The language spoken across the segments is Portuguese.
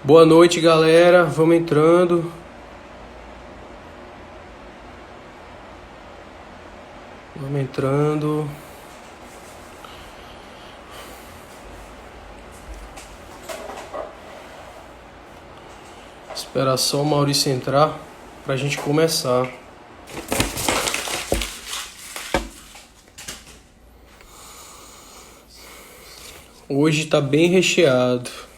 Boa noite, galera. Vamos entrando. Vamos entrando. Esperar só o Maurício entrar pra gente começar. Hoje tá bem recheado.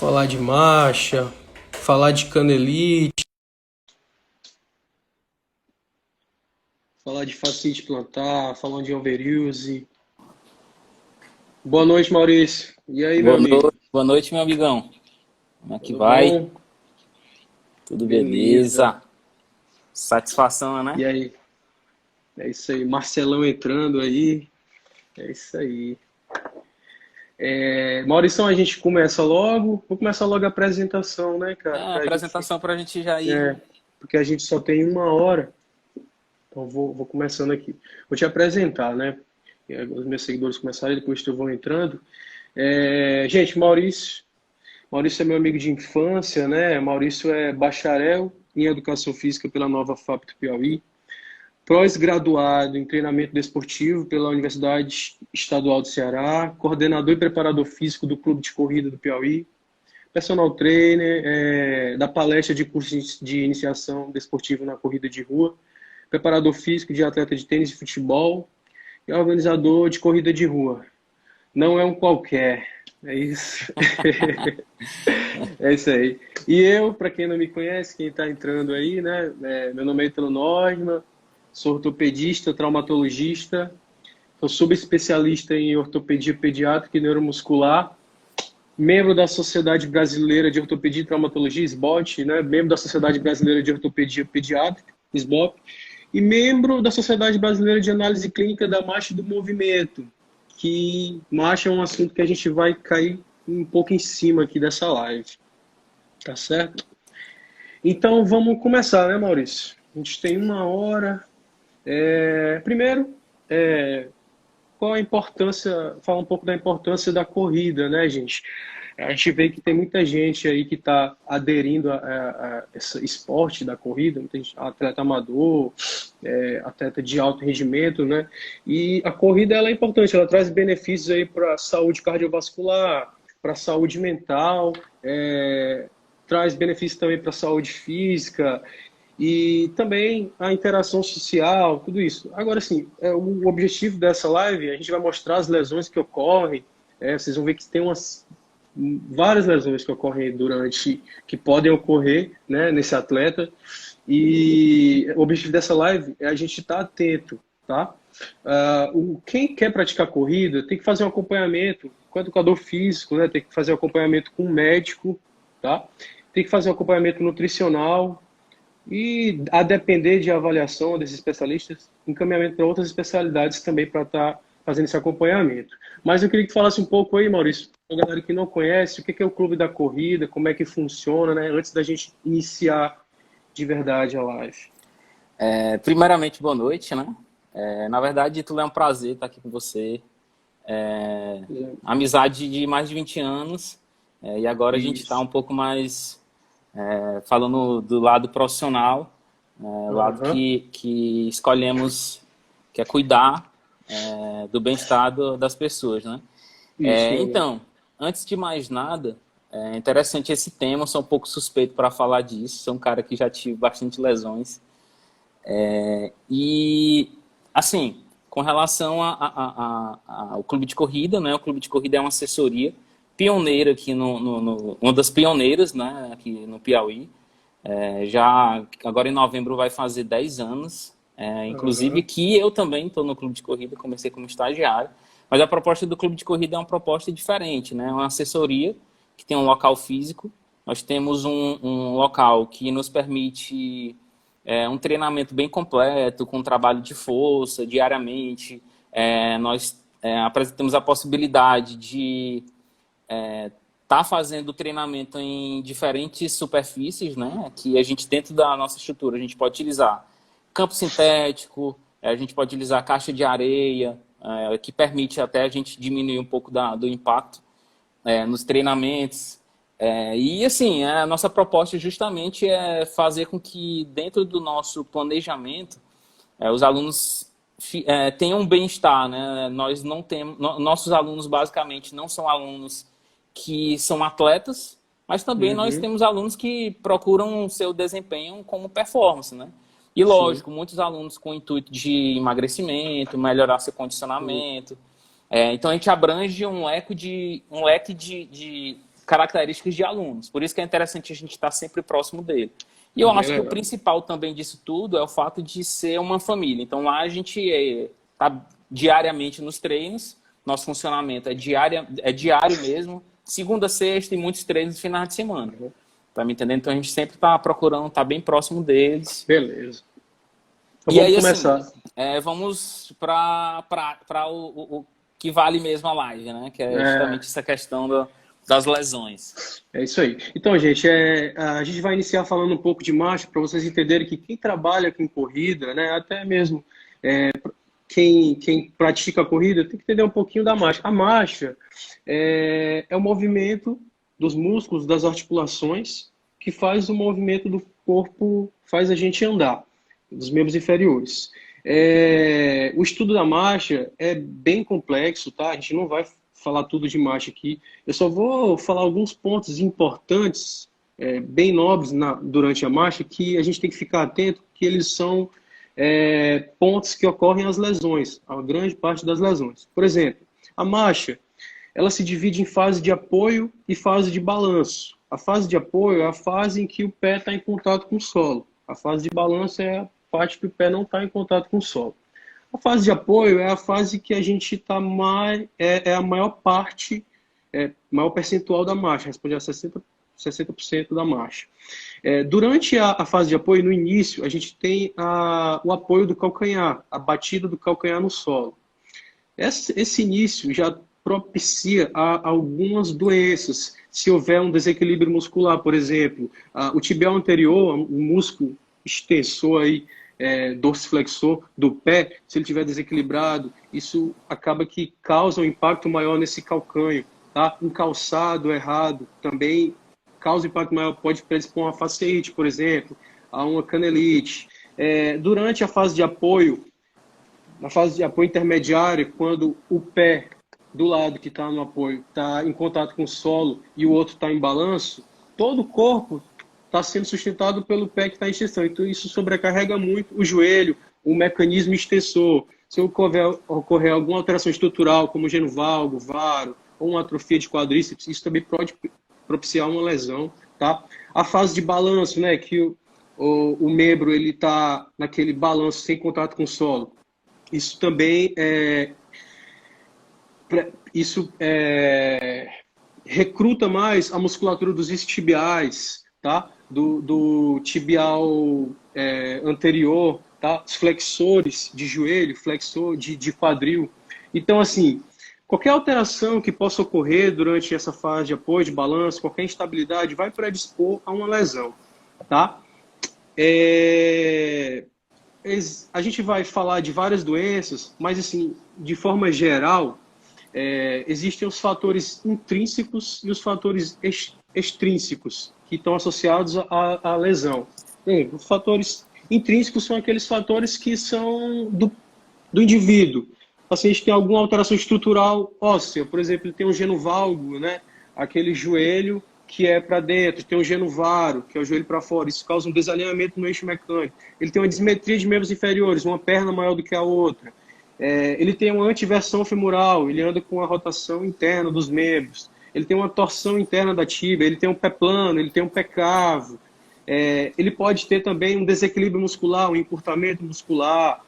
Vou falar de marcha, falar de canelite, falar de fascite plantar, falar de overuse. Boa noite, Maurício. E aí, meu amigo? Boa noite, meu amigão. Como é que Tudo vai? bom? Tudo Beleza. beleza? Satisfação, né? E aí? É isso aí. Marcelão entrando aí. É isso aí. Maurício, a gente começa logo. Vou começar logo a apresentação, né, É cara? uma apresentação para a gente já ir. É, porque a gente só tem uma hora. Então vou começando aqui. Vou te apresentar, né? Os meus seguidores começarem, depois eu vou entrando. Gente, Maurício. Maurício é meu amigo de infância, né? Maurício é bacharel em Educação Física pela Nova FAP do Piauí, pós-graduado em treinamento desportivo pela Universidade Estadual do Ceará, coordenador e preparador físico do Clube de Corrida do Piauí, personal trainer, da palestra de curso de iniciação desportiva na corrida de rua, preparador físico de atleta de tênis e futebol e organizador de corrida de rua. Não é um qualquer, é isso. É isso aí. E eu, para quem não me conhece, quem está entrando aí, né? Meu nome é Ítalo Norma, sou ortopedista, traumatologista, sou subespecialista em ortopedia pediátrica e neuromuscular, membro da Sociedade Brasileira de Ortopedia e Traumatologia, SBOT, né? Membro da Sociedade Brasileira de Ortopedia Pediátrica, SBOP, e membro da Sociedade Brasileira de Análise Clínica da Marcha e do Movimento, que marcha é um assunto que a gente vai cair um pouco em cima aqui dessa live. Tá certo? Então vamos começar, né, Maurício? A gente tem uma hora. Primeiro, qual a importância, falar um pouco da importância da corrida, né, gente? A gente vê que tem muita gente aí que está aderindo a esse esporte da corrida, muita gente, atleta amador, atleta de alto rendimento, né? E a corrida ela é importante, ela traz benefícios aí para a saúde cardiovascular, para a saúde mental, traz benefícios também para a saúde física e também a interação social, tudo isso. Agora, sim, o objetivo dessa live, a gente vai mostrar as lesões que ocorrem, vocês vão ver que tem várias lesões que ocorrem que podem ocorrer, né, nesse atleta, e o objetivo dessa live é a gente estar atento, tá? Quem quer praticar corrida tem que fazer um acompanhamento com o educador físico, né, tem que fazer um acompanhamento com o médico, tá? Tem que fazer um acompanhamento nutricional e, a depender de avaliação desses especialistas, encaminhamento para outras especialidades também para estar fazendo esse acompanhamento. Mas eu queria que tu falasse um pouco aí, Maurício, para a galera que não conhece, o que é o Clube da Corrida, como é que funciona, né, antes da gente iniciar de verdade a live. Primeiramente, boa noite, né? Na verdade, Ítalo, é um prazer estar aqui com você. Amizade de mais de 20 anos. E agora a gente está Isso. um pouco mais falando do lado profissional, o lado Aham. que escolhemos, que é cuidar do bem-estar das pessoas, né? Isso, legal. Então, antes de mais nada, é interessante esse tema, eu sou um pouco suspeito para falar disso, sou um cara que já tive bastante lesões. E, assim, com relação ao clube de corrida, né? O clube de corrida é uma assessoria pioneira aqui, uma das pioneiras, né? Aqui no Piauí. Já agora em novembro vai fazer 10 anos. Inclusive Aham. que eu também estou no clube de corrida, comecei como estagiário. Mas a proposta do clube de corrida é uma proposta diferente, né? É uma assessoria que tem um local físico. Nós temos um local que nos permite um treinamento bem completo, com trabalho de força diariamente. Nós apresentamos a possibilidade de tá fazendo treinamento em diferentes superfícies, né? Que a gente, dentro da nossa estrutura, a gente pode utilizar campo sintético, A gente pode utilizar caixa de areia, que permite até a gente diminuir um pouco do impacto nos treinamentos. E assim, a nossa proposta justamente é fazer com que dentro do nosso planejamento os alunos tenham um bem-estar, né? Nós não temos, nossos alunos basicamente não são alunos que são atletas, mas também nós temos alunos que procuram o seu desempenho como performance, né? E lógico, muitos alunos com o intuito de emagrecimento, melhorar seu condicionamento. Então a gente abrange um leque de características de alunos. Por isso que é interessante a gente estar sempre próximo dele. E eu acho que o principal também disso tudo é o fato de ser uma família. Então lá a gente está diariamente nos treinos, nosso funcionamento é diário mesmo, segunda a sexta e muitos treinos no final de semana. Tá me entendendo? Então a gente sempre está procurando estar bem próximo deles. Beleza. Então, e vamos aí, começar. Assim, vamos para o que vale mesmo a live, né? Que é justamente essa questão das lesões. É isso aí. Então, gente, a gente vai iniciar falando um pouco de marcha para vocês entenderem que quem trabalha com corrida, né, até mesmo quem pratica a corrida, tem que entender um pouquinho da marcha. A marcha é o movimento dos músculos, das articulações, que faz o movimento do corpo, faz a gente andar, dos membros inferiores. O estudo da marcha é bem complexo, tá? A gente não vai falar tudo de marcha aqui. Eu só vou falar alguns pontos importantes, bem nobres durante a marcha, que a gente tem que ficar atento, que eles são pontos que ocorrem as lesões, a grande parte das lesões. Por exemplo, a marcha, ela se divide em fase de apoio e fase de balanço. A fase de apoio é a fase em que o pé está em contato com o solo. A fase de balanço é a parte que o pé não está em contato com o solo. A fase de apoio é a fase que a gente está mais... a maior parte, maior percentual da marcha, responde a 60% da marcha. Durante a fase de apoio, no início, a gente tem o apoio do calcanhar, a batida do calcanhar no solo. Esse início já propicia algumas doenças. Se houver um desequilíbrio muscular, por exemplo, o tibial anterior, o músculo extensor aí, dorsiflexor do pé, se ele estiver desequilibrado, isso acaba que causa um impacto maior nesse calcânio. Tá? Um calçado errado também causa impacto maior, pode predispor a uma fasciite, por exemplo, a uma canelite. Durante a fase de apoio, na fase de apoio intermediário, quando o pé do lado que está no apoio está em contato com o solo e o outro está em balanço, todo o corpo está sendo sustentado pelo pé que está em extensão. Então isso sobrecarrega muito o joelho, o mecanismo extensor. Se ocorrer alguma alteração estrutural, como geno valgo, varo, ou uma atrofia de quadríceps, isso também pode propiciar uma lesão. Tá? A fase de balanço, né, que o membro está naquele balanço sem contato com o solo, isso também recruta mais a musculatura dos isquiotibiais, tá? do tibial anterior, tá? Os flexores de joelho, flexor de quadril. Então, assim, qualquer alteração que possa ocorrer durante essa fase de apoio, de balanço, qualquer instabilidade, vai predispor a uma lesão. Tá? A gente vai falar de várias doenças, mas, assim, de forma geral, existem os fatores intrínsecos e os fatores extrínsecos que estão associados à lesão. Os fatores intrínsecos são aqueles fatores que são do indivíduo. O paciente tem alguma alteração estrutural óssea, por exemplo, ele tem um geno valgo, né? Aquele joelho que é para dentro, tem um geno varo, que é o joelho para fora, isso causa um desalinhamento no eixo mecânico. Ele tem uma dismetria de membros inferiores, uma perna maior do que a outra. Ele tem uma antiversão femoral, ele anda com a rotação interna dos membros. Ele tem uma torção interna da tíbia, ele tem um pé plano, ele tem um pé cavo. Ele pode ter também um desequilíbrio muscular, um encurtamento muscular,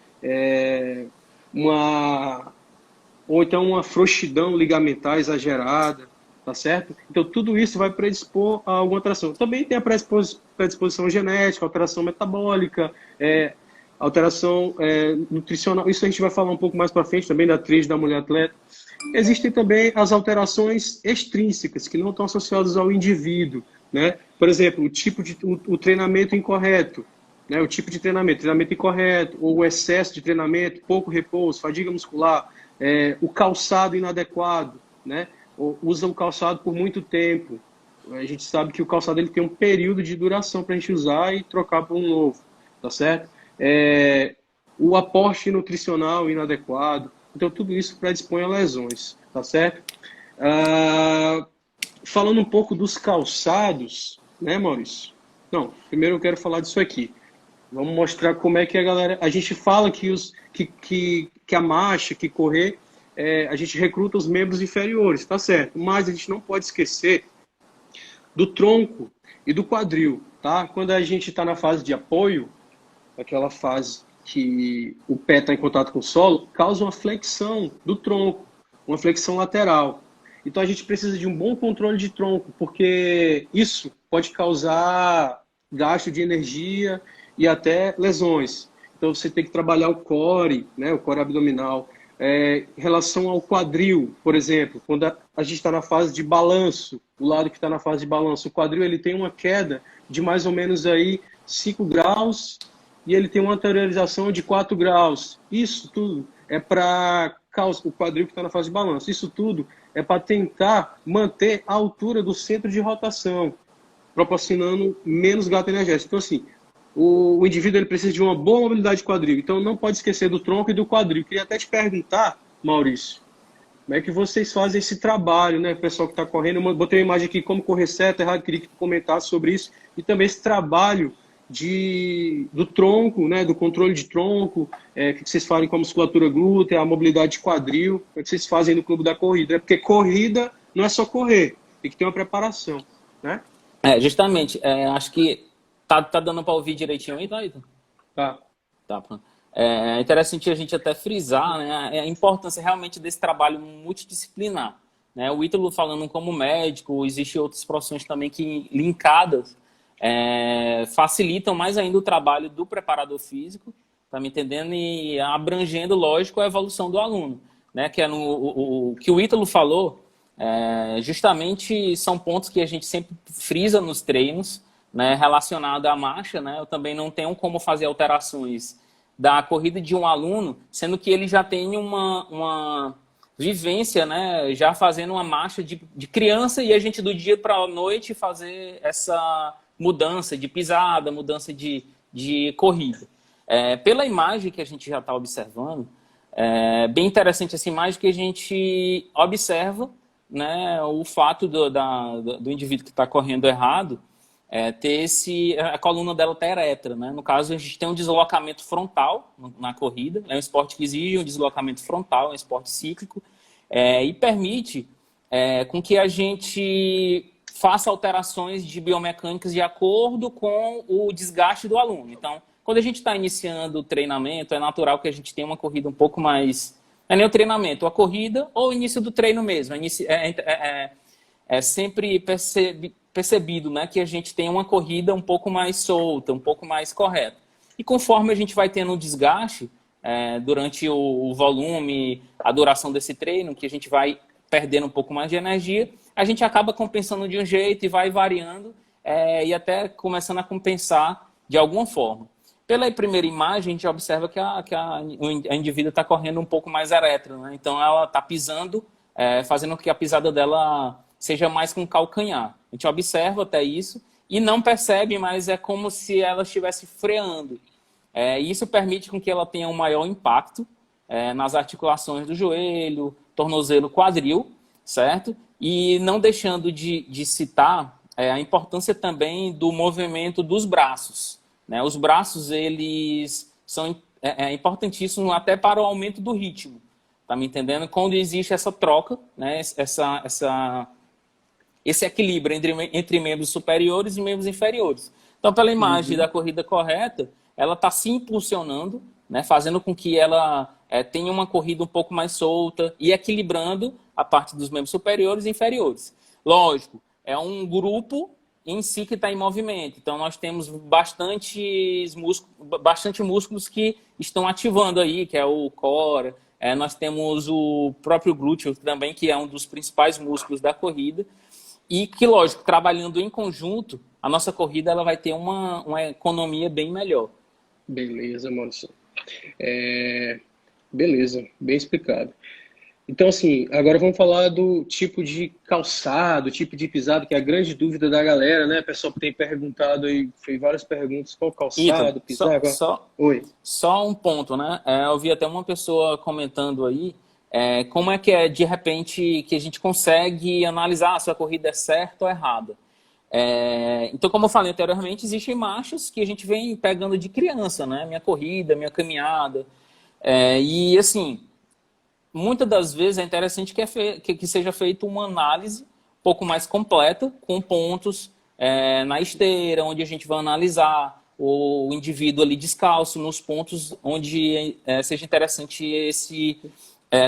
ou então uma frouxidão ligamentar exagerada, tá certo? Então tudo isso vai predispor a alguma alteração. Também tem a predisposição genética, alteração metabólica, alteração nutricional. Isso a gente vai falar um pouco mais para frente também da atriz da mulher atleta. Existem também as alterações extrínsecas, que não estão associadas ao indivíduo, né? Por exemplo, o treinamento incorreto né? O tipo de treinamento incorreto, ou o excesso de treinamento, pouco repouso, fadiga muscular, o calçado inadequado, né? Ou usa o calçado por muito tempo. A gente sabe que o calçado ele tem um período de duração para a gente usar e trocar por um novo, tá certo? O aporte nutricional inadequado. Então, tudo isso predispõe a lesões, tá certo? Falando um pouco dos calçados, né, Maurício? Não, primeiro eu quero falar disso aqui. Vamos mostrar como é que a galera... A gente fala que a marcha, que correr, a gente recruta os membros inferiores, tá certo? Mas a gente não pode esquecer do tronco e do quadril, tá? Quando a gente está na fase de apoio, aquela fase que o pé está em contato com o solo, causa uma flexão do tronco, uma flexão lateral. Então a gente precisa de um bom controle de tronco, porque isso pode causar gasto de energia e até lesões. Então você tem que trabalhar o core, né, o core abdominal. Em relação ao quadril, por exemplo, quando a gente está na fase de balanço, o lado que está na fase de balanço, o quadril ele tem uma queda de mais ou menos aí 5 graus e ele tem uma anteriorização de 4 graus. Isso tudo é para o quadril que está na fase de balanço. Isso tudo é para tentar manter a altura do centro de rotação, proporcionando menos gasto energético. Então, assim, o indivíduo ele precisa de uma boa mobilidade de quadril. Então, não pode esquecer do tronco e do quadril. Queria até te perguntar, Maurício, como é que vocês fazem esse trabalho, né? O pessoal que está correndo, eu botei uma imagem aqui, como correr certo, errado, queria que tu comentasse sobre isso. E também esse trabalho do tronco, né? Do controle de tronco, que vocês fazem com a musculatura glútea, a mobilidade de quadril, o que vocês fazem no clube da corrida. Porque corrida não é só correr, tem que ter uma preparação, né? Justamente, acho que tá dando para ouvir direitinho aí, Thaíton? Tá. Tá, pronto. É interessante a gente até frisar, né, a importância realmente desse trabalho multidisciplinar. Né? O Ítalo falando como médico, existem outras profissões também que linkadas facilitam mais ainda o trabalho do preparador físico, tá me entendendo? E abrangendo, lógico, a evolução do aluno. Né? Que é o que o Ítalo falou, justamente são pontos que a gente sempre frisa nos treinos, né, relacionado à marcha. Né? Eu também não tenho como fazer alterações da corrida de um aluno, sendo que ele já tem uma vivência, né, já fazendo uma marcha de criança, e a gente do dia para a noite fazer essa mudança de pisada, mudança de corrida. Pela imagem que a gente já está observando, bem interessante essa imagem que a gente observa, né, o fato do indivíduo que está correndo errado, ter a coluna dela tá ereta, né? No caso, a gente tem um deslocamento frontal na corrida, é um esporte que exige um deslocamento frontal, é um esporte cíclico, e permite com que a gente faça alterações de biomecânicas de acordo com o desgaste do aluno. Então, quando a gente está iniciando o treinamento, é natural que a gente tenha uma corrida um pouco mais... Não é nem o treinamento, a corrida ou o início do treino mesmo. É sempre percebido, né, que a gente tem uma corrida um pouco mais solta, um pouco mais correta. E conforme a gente vai tendo um desgaste durante o volume, a duração desse treino, que a gente vai perdendo um pouco mais de energia, a gente acaba compensando de um jeito e vai variando e até começando a compensar de alguma forma. Pela primeira imagem, a gente observa que a indivídua está correndo um pouco mais ereta, né? Então ela está pisando, fazendo com que a pisada dela seja mais com calcanhar. A gente observa até isso e não percebe, mas é como se ela estivesse freando. Isso permite com que ela tenha um maior impacto nas articulações do joelho, tornozelo, quadril, certo? E não deixando de citar a importância também do movimento dos braços. Né? Os braços, eles são importantíssimos até para o aumento do ritmo. Tá me entendendo? Quando existe essa troca, né? Esse equilíbrio entre membros superiores e membros inferiores. Então, pela imagem da corrida correta, ela está se impulsionando, né, fazendo com que ela tenha uma corrida um pouco mais solta e equilibrando a parte dos membros superiores e inferiores. Lógico, é um grupo em si que está em movimento. Então, nós temos bastante músculos que estão ativando aí, que é o core. Nós temos o próprio glúteo também, que é um dos principais músculos da corrida. E que, lógico, trabalhando em conjunto, a nossa corrida ela vai ter uma economia bem melhor. Beleza, Maurício. É, beleza, bem explicado. Então, assim, agora vamos falar do tipo de calçado, tipo de pisado, que é a grande dúvida da galera, né? O pessoal tem perguntado aí, fez várias perguntas, qual Ítalo, calçado, só, pisar? só, Oi. só um ponto, né? Eu vi até uma pessoa comentando aí, como é que é, de repente, que a gente consegue analisar se a corrida é certa ou errada. Então, como eu falei anteriormente, existem marchas que a gente vem pegando de criança, né? Minha corrida, minha caminhada. E, assim, muitas das vezes é interessante que seja feita uma análise um pouco mais completa, com pontos na esteira, onde a gente vai analisar o indivíduo ali descalço, nos pontos onde seja interessante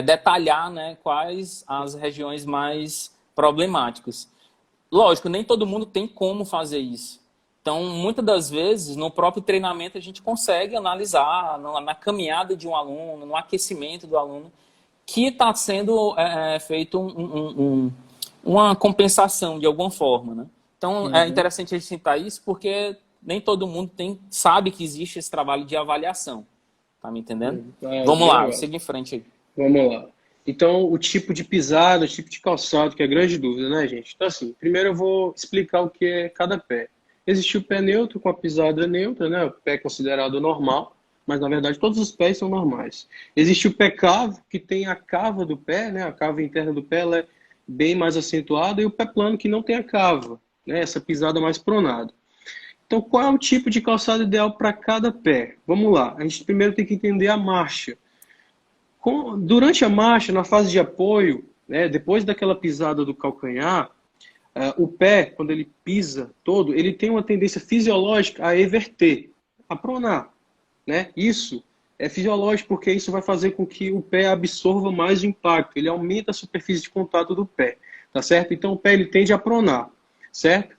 detalhar, né, quais as regiões mais problemáticas. Lógico, nem todo mundo tem como fazer isso. Então, muitas das vezes, no próprio treinamento, a gente consegue analisar na caminhada de um aluno, no aquecimento do aluno, que está sendo feito uma compensação de alguma forma, né? Então, é Uhum. interessante a gente citar isso porque nem todo mundo sabe que existe esse trabalho de avaliação. Tá me entendendo? Vamos Bem lá, legal. siga em frente aí. Vamos lá. Então, o tipo de pisada, o tipo de calçado, que é a grande dúvida, né, gente? Então, assim, primeiro eu vou explicar o que é cada pé. Existe o pé neutro com a pisada neutra, né? O pé considerado normal, mas na verdade todos os pés são normais. Existe o pé cavo, que tem a cava do pé, né? A cava interna do pé ela é bem mais acentuada, e o pé plano, que não tem a cava, né? Essa pisada mais pronada. Então, qual é o tipo de calçado ideal para cada pé? Vamos lá. A gente primeiro tem que entender a marcha. Durante a marcha, na fase de apoio, né, depois daquela pisada do calcanhar, o pé, quando ele pisa todo, ele tem uma tendência fisiológica a everter, a pronar. Né? Isso é fisiológico porque isso vai fazer com que o pé absorva mais o impacto, ele aumenta a superfície de contato do pé, tá certo? Então o pé ele tende a pronar, certo?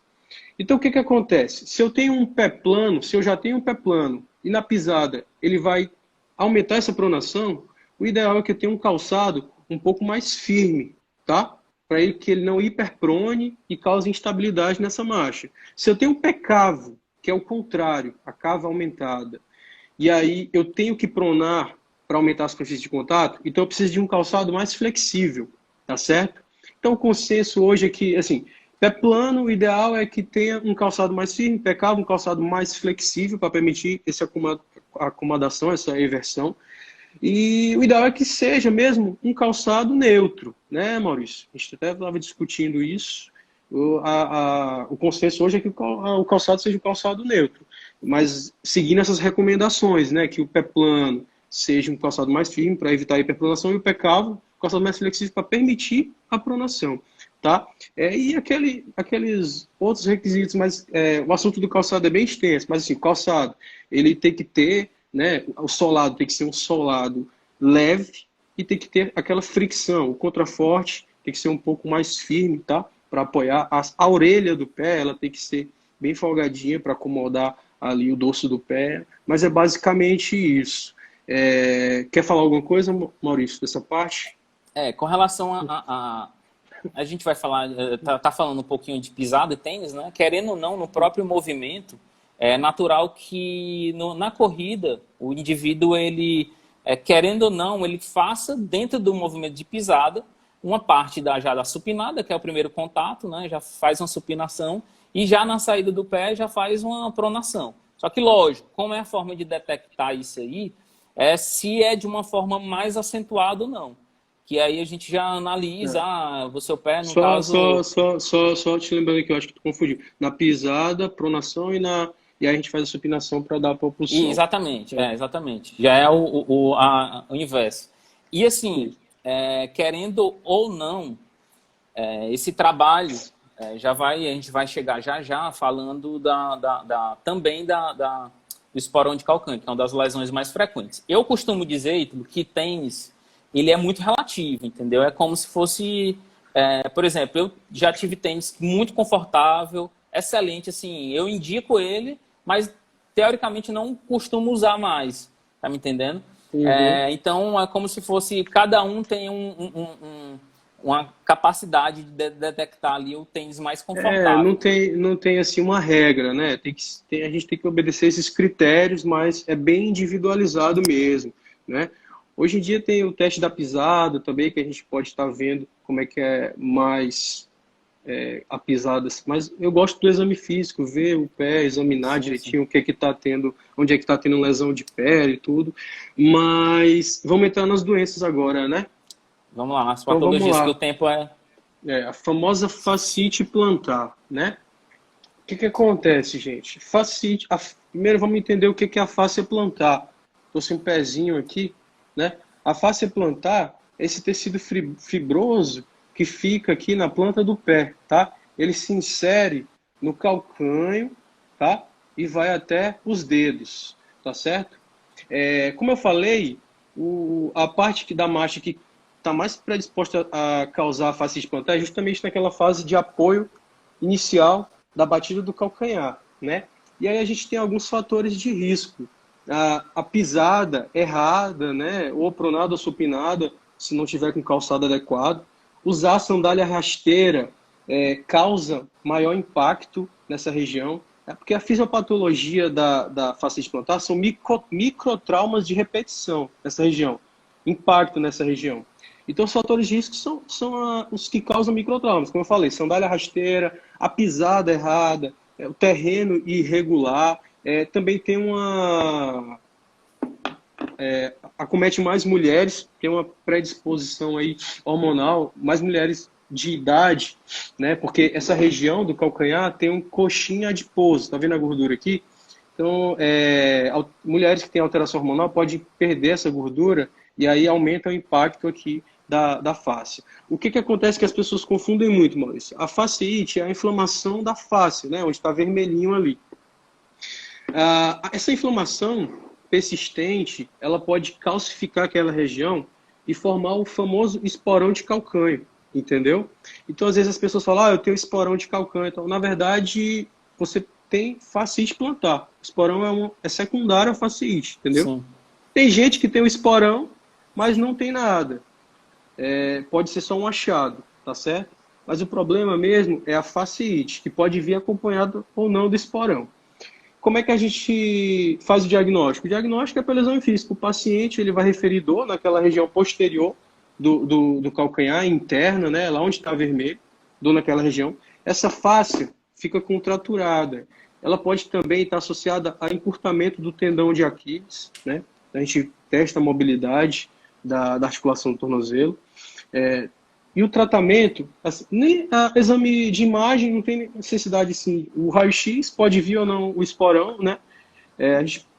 Então o que que acontece? Se eu tenho um pé plano, se eu já tenho um pé plano e na pisada ele vai aumentar essa pronação, o ideal é que eu tenha um calçado um pouco mais firme, tá? Para ele que ele não hiperprone e cause instabilidade nessa marcha. Se eu tenho um pé cavo, que é o contrário, a cava aumentada, e aí eu tenho que pronar para aumentar a superfície de contato, então eu preciso de um calçado mais flexível, tá certo? Então o consenso hoje é que, assim, pé plano, o ideal é que tenha um calçado mais firme, pé cavo, um calçado mais flexível para permitir essa acomodação, essa eversão. E o ideal é que seja mesmo um calçado neutro, né, Maurício? A gente até estava discutindo isso. O consenso hoje é que o calçado seja um calçado neutro, mas seguindo essas recomendações, né, que o pé plano seja um calçado mais firme para evitar a hiperpronação e o pé cavo, um calçado mais flexível para permitir a pronação, tá? E aqueles outros requisitos, mas o assunto do calçado é bem extenso, mas assim, o calçado, ele tem que ter, né, o solado tem que ser um solado leve e tem que ter aquela fricção, o contraforte tem que ser um pouco mais firme, tá? Para apoiar a orelha do pé, ela tem que ser bem folgadinha para acomodar ali o dorso do pé, mas é basicamente isso. Quer falar alguma coisa, Maurício, dessa parte? Com relação a gente vai falar, tá falando um pouquinho de pisada e tênis, né? Querendo ou não, no próprio movimento, é natural que na corrida o indivíduo, ele, querendo ou não, ele faça dentro do movimento de pisada uma parte já da supinada, que é o primeiro contato, né? Já faz uma supinação e já na saída do pé já faz uma pronação. Só que, lógico, como é a forma de detectar isso aí, se é de uma forma mais acentuada ou não. Que aí a gente já analisa, o seu pé, no caso... Só te lembrando que eu acho que tu confundiu. Na pisada, pronação e aí a gente faz a supinação para dar a propulsão. Exatamente, exatamente. Já é o inverso. E assim, Isso. querendo ou não, esse trabalho a gente vai chegar já falando também do esporão de calcânio, que é uma das lesões mais frequentes. Eu costumo dizer, Ítalo, que tênis, ele é muito relativo, entendeu? É como se fosse, por exemplo, eu já tive tênis muito confortável, excelente, assim, eu indico ele, mas teoricamente não costumo usar mais, tá me entendendo? Uhum. Então é como se fosse, cada um tem uma capacidade de detectar ali o tênis mais confortável. Não tem assim uma regra, né? A gente tem que obedecer esses critérios, mas é bem individualizado mesmo, né? Hoje em dia tem o teste da pisada também, que a gente pode estar vendo como é que é mais a pisada, mas eu gosto do exame físico, ver o pé, examinar Sim, sim. direitinho o que é que está tendo, onde é que está tendo lesão de pele e tudo. Mas vamos entrar nas doenças agora, né? Vamos lá, nas Então vamos patologias que o lá. tempo é... A famosa fascite plantar, né? O que que acontece, gente? Fascite, primeiro vamos entender o que que é a fáscia plantar. Estou sem um pezinho aqui, né? A fáscia plantar é esse tecido fibroso que fica aqui na planta do pé, tá? Ele se insere no calcânio, tá? E vai até os dedos, tá certo? Como eu falei, a parte da marcha que está mais predisposta a causar a fascite plantar é justamente naquela fase de apoio inicial da batida do calcanhar, né? E aí a gente tem alguns fatores de risco. A pisada errada, né? Ou pronada ou supinada, se não tiver com calçado adequado. Usar sandália rasteira causa maior impacto nessa região. Porque a fisiopatologia da fascite plantar são microtraumas de repetição nessa região. Impacto nessa região. Então, os fatores de risco são os que causam microtraumas. Como eu falei, sandália rasteira, a pisada errada, o terreno irregular. Também tem acomete mais mulheres, tem uma predisposição aí hormonal, mais mulheres de idade, né? Porque essa região do calcanhar tem um coxinha adiposo. Tá vendo a gordura aqui? Então, mulheres que têm alteração hormonal podem perder essa gordura e aí aumenta o impacto aqui da face. O que acontece que as pessoas confundem muito, Maurício? A fasciite é a inflamação da face, né? Onde está vermelhinho ali. Essa inflamação persistente, ela pode calcificar aquela região e formar o famoso esporão de calcânio, entendeu? Então, às vezes as pessoas falam, eu tenho esporão de calcânio. Então, na verdade, você tem fascite plantar. O esporão é secundário à fascite, entendeu? Sim. Tem gente que tem o esporão, mas não tem nada. Pode ser só um achado, tá certo? Mas o problema mesmo é a fasciite, que pode vir acompanhado ou não do esporão. Como é que a gente faz o diagnóstico? O diagnóstico é pelo exame físico. O paciente ele vai referir dor naquela região posterior do calcanhar, interna, né? Lá onde está vermelho, dor naquela região. Essa face fica contraturada. Ela pode também estar associada a encurtamento do tendão de Aquiles, né? A gente testa a mobilidade da articulação do tornozelo. E o tratamento, assim, nem exame de imagem não tem necessidade, assim, o raio-x pode vir ou não o esporão, né?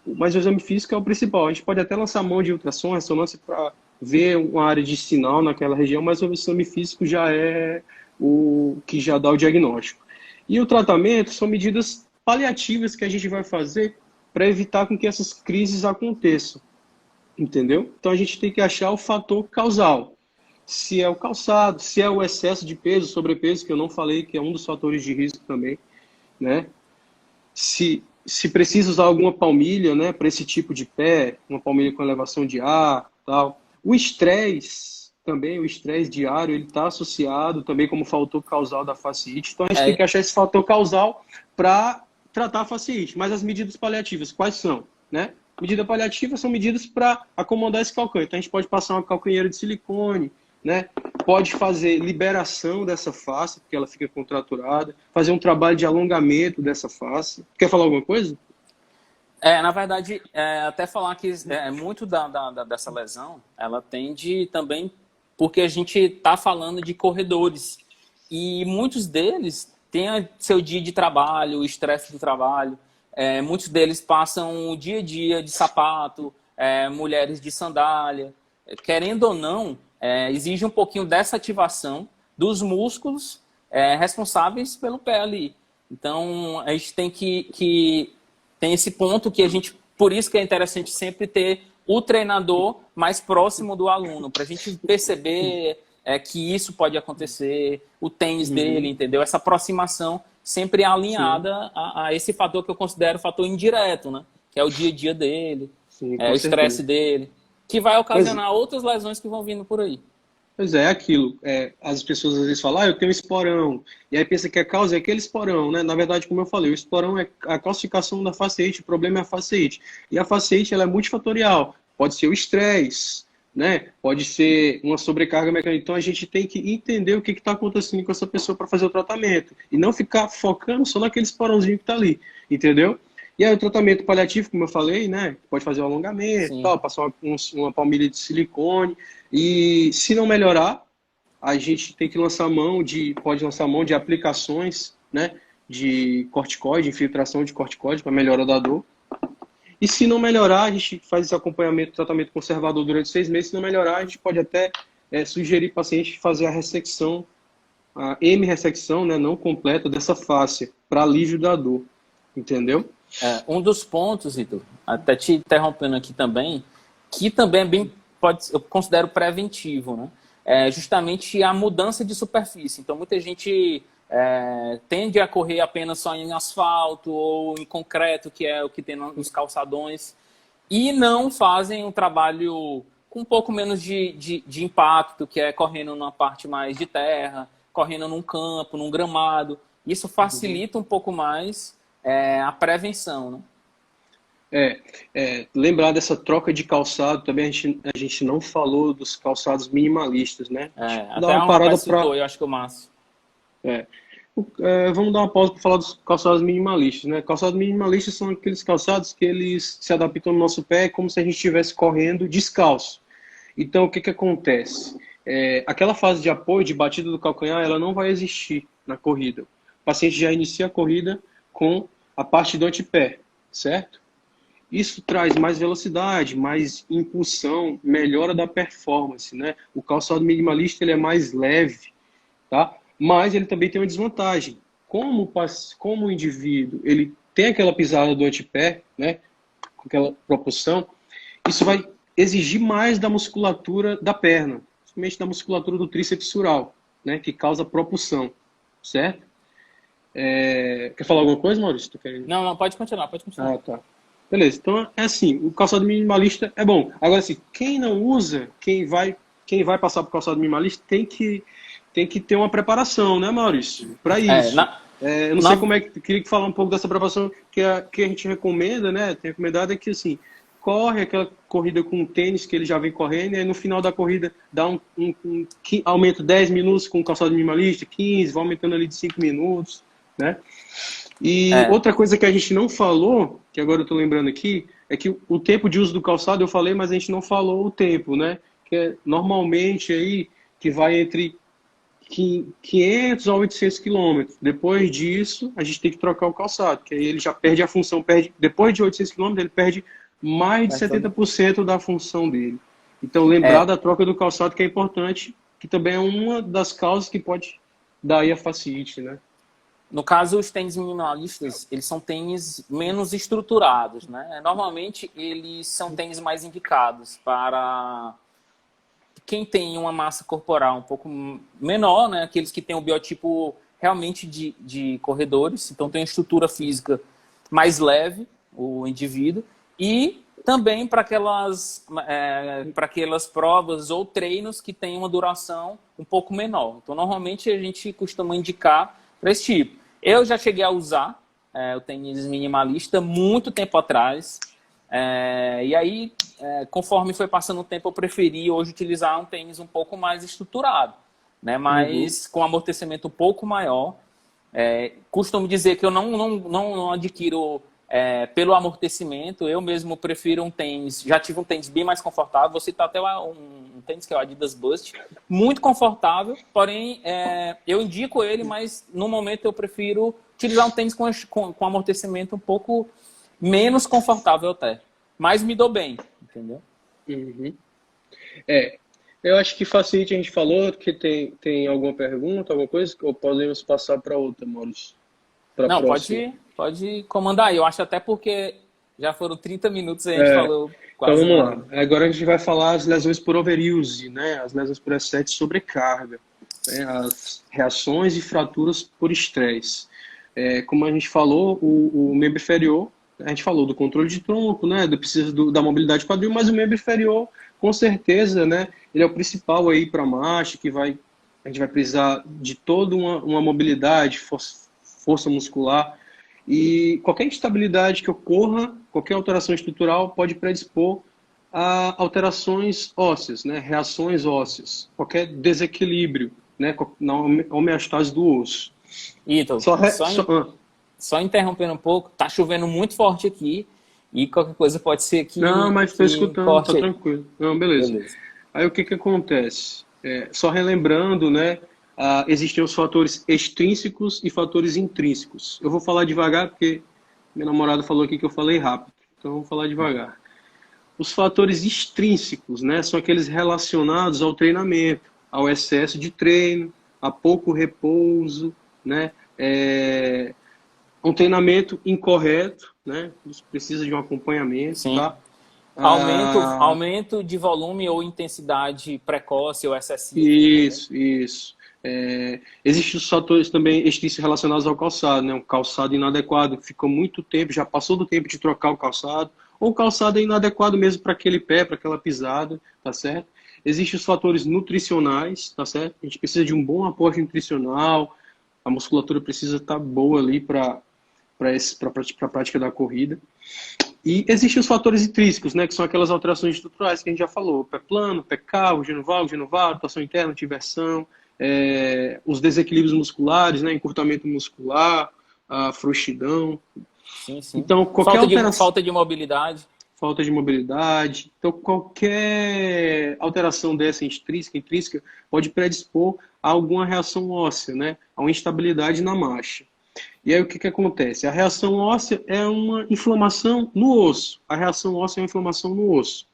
Mas o exame físico é o principal. A gente pode até lançar mão de ultrassom, ressonância para ver uma área de sinal naquela região, mas o exame físico já é o que já dá o diagnóstico. E o tratamento são medidas paliativas que a gente vai fazer para evitar com que essas crises aconteçam, entendeu? Então a gente tem que achar o fator causal. Se é o calçado, se é o excesso de peso, sobrepeso, que eu não falei, que é um dos fatores de risco também, né? Se precisa usar alguma palmilha, né, para esse tipo de pé, uma palmilha com elevação de ar, tal. O estresse também, o estresse diário, ele está associado também como fator causal da fasciite. Então a gente tem que achar esse fator causal para tratar a fasciite. Mas as medidas paliativas, quais são, né? Medida paliativa são medidas para acomodar esse calcânio. Então a gente pode passar uma calcanheira de silicone, né? Pode fazer liberação dessa face, porque ela fica contraturada, fazer um trabalho de alongamento dessa face. Quer falar alguma coisa? Na verdade, até falar que muito dessa lesão, ela tende também porque a gente está falando de corredores. E muitos deles têm seu dia de trabalho, o estresse do trabalho. Muitos deles passam o dia a dia de sapato, mulheres de sandália. Querendo ou não, exige um pouquinho dessa ativação dos músculos responsáveis pelo pé ali. Então, a gente tem esse ponto que a gente... Por isso que é interessante sempre ter o treinador mais próximo do aluno, para a gente perceber que isso pode acontecer, o tênis dele, entendeu? Essa aproximação sempre alinhada a esse fator que eu considero fator indireto, né? Que é o dia a dia dele, Sim, o estresse dele, que vai ocasionar outras lesões que vão vindo por aí. Pois é aquilo. As pessoas às vezes falam, eu tenho esporão. E aí pensa que a causa é aquele esporão, né? Na verdade, como eu falei, o esporão é a calcificação da fasciite, o problema é a fasciite. E a fasciite, ela é multifatorial. Pode ser o estresse, né? Pode ser uma sobrecarga mecânica. Então a gente tem que entender o que está acontecendo com essa pessoa para fazer o tratamento. E não ficar focando só naquele esporãozinho que está ali. Entendeu? E aí o tratamento paliativo, como eu falei, né? Pode fazer o alongamento, Sim. tal, passar uma palmilha de silicone. E se não melhorar, a gente tem que pode lançar mão de aplicações, né? De corticoide, infiltração de corticoide para melhora da dor. E se não melhorar, a gente faz esse acompanhamento, tratamento conservador durante 6 meses. Se não melhorar, a gente pode até sugerir para o paciente fazer a ressecção, a hemirressecção, né, não completa dessa fáscia, para alívio da dor. Entendeu? Um dos pontos, Vitor, até te interrompendo aqui também, que também é bem, eu considero preventivo, né? É justamente a mudança de superfície. Então, muita gente tende a correr apenas só em asfalto ou em concreto, que é o que tem nos calçadões, e não fazem um trabalho com um pouco menos de impacto, que é correndo numa parte mais de terra, correndo num campo, num gramado. Isso facilita um pouco mais a prevenção, né? Lembrar dessa troca de calçado, também a gente não falou dos calçados minimalistas, né? Dá Até uma um parada rapaz para. citou, eu acho que o Márcio. Vamos dar uma pausa para falar dos calçados minimalistas, né? Calçados minimalistas são aqueles calçados que eles se adaptam no nosso pé como se a gente estivesse correndo descalço. Então, o que acontece? Aquela fase de apoio, de batida do calcanhar, ela não vai existir na corrida. O paciente já inicia a corrida com a parte do antepé, certo? Isso traz mais velocidade, mais impulsão, melhora da performance, né? O calçado minimalista ele é mais leve, tá? Mas ele também tem uma desvantagem. Como o indivíduo ele tem aquela pisada do antepé, né? Com aquela propulsão, isso vai exigir mais da musculatura da perna, principalmente da musculatura do tríceps sural, né? Que causa propulsão, certo? Quer falar alguma coisa, Maurício? Não, pode continuar, pode continuar. Ah, tá. Beleza, então é assim, o calçado minimalista é bom. Agora, assim, quem não usa, quem vai passar por calçado minimalista tem que ter uma preparação, né, Maurício? Para isso. Eu não sei como queria que falar um pouco dessa preparação que a gente recomenda, né? Tem recomendado é que, assim, corre aquela corrida com tênis que ele já vem correndo, e aí no final da corrida dá aumenta 10 minutos com o calçado minimalista, 15, vai aumentando ali de 5 minutos, né? E outra coisa que a gente não falou, que agora eu estou lembrando aqui, é que o tempo de uso do calçado eu falei, mas a gente não falou o tempo, né? Que é normalmente aí que vai entre 500 a 800 quilômetros. Depois disso, a gente tem que trocar o calçado, que aí ele já perde a função, depois de 800 quilômetros, ele perde mais de 70% da função dele. Então, lembrar da troca do calçado que é importante, que também é uma das causas que pode dar aí a fasciite, né? No caso, os tênis minimalistas, eles são tênis menos estruturados, né? Normalmente, eles são tênis mais indicados para quem tem uma massa corporal um pouco menor, né? Aqueles que têm o biotipo realmente de corredores, então tem uma estrutura física mais leve, o indivíduo, e também para aquelas provas ou treinos que têm uma duração um pouco menor. Então, normalmente, a gente costuma indicar para esse tipo. Eu já cheguei a usar o tênis minimalista muito tempo atrás. E aí, conforme foi passando o tempo, eu preferi hoje utilizar um tênis um pouco mais estruturado, né? Mas com amortecimento um pouco maior. Costumo dizer que eu não adquiro pelo amortecimento. Eu mesmo prefiro um tênis. Já tive um tênis bem mais confortável. Vou citar até um tênis que é o Adidas Boost. Muito confortável, porém eu indico ele, mas no momento eu prefiro utilizar um tênis com amortecimento um pouco menos confortável até. Mas me dou bem, entendeu? Eu acho que facilite, a gente falou que tem alguma pergunta, alguma coisa, ou podemos passar para outra, Maurício? Não, pode comandar aí. Eu acho até porque já foram 30 minutos e a gente falou quase então vamos lá. Agora a gente vai falar as lesões por overuse, né? As lesões por excesso de sobrecarga, né? As reações e fraturas por estresse. Como a gente falou, o membro inferior A gente falou do controle de tronco, né? Precisa da mobilidade quadril, mas o membro inferior, com certeza, né? Ele é o principal aí para a marcha, a gente vai precisar de toda uma mobilidade, força muscular. E qualquer instabilidade que ocorra, qualquer alteração estrutural pode predispor a alterações ósseas, né? Reações ósseas, qualquer desequilíbrio, né? Na homeostase do osso. Ítalo, só interrompendo um pouco, tá chovendo muito forte aqui e qualquer coisa pode ser Não, mas estou que escutando, tá corte aí. tranquilo. Não, beleza. Beleza. Aí o que que acontece? Só relembrando, né? Existem os fatores extrínsecos e fatores intrínsecos. Eu vou falar devagar porque minha namorada falou aqui que eu falei rápido. Então eu vou falar devagar. Os fatores extrínsecos, né? São aqueles relacionados ao treinamento, ao excesso de treino, a pouco repouso, né? Um treinamento incorreto, né? Isso precisa de um acompanhamento, Sim. tá? Aumento de volume ou intensidade precoce ou excessiva. Isso. Existem os fatores também extrínsecos relacionados ao calçado, né? Um calçado inadequado, ficou muito tempo, já passou do tempo de trocar o calçado, ou o calçado é inadequado mesmo para aquele pé, para aquela pisada, tá certo? Existem os fatores nutricionais, tá certo? A gente precisa de um bom aporte nutricional, a musculatura precisa estar boa ali para a prática da corrida. E existem os fatores intrínsecos, né, que são aquelas alterações estruturais que a gente já falou, pé plano, pé calvo, genovalgo, rotação interna, diversão, os desequilíbrios musculares, né, encurtamento muscular, a frouxidão. Sim. Então, qualquer alteração... Falta de mobilidade. Falta de mobilidade. Então, qualquer alteração dessa intrínseca pode predispor a alguma reação óssea, né, a uma instabilidade na marcha. E aí o que acontece? A reação óssea é uma inflamação no osso. A reação óssea é uma inflamação no osso.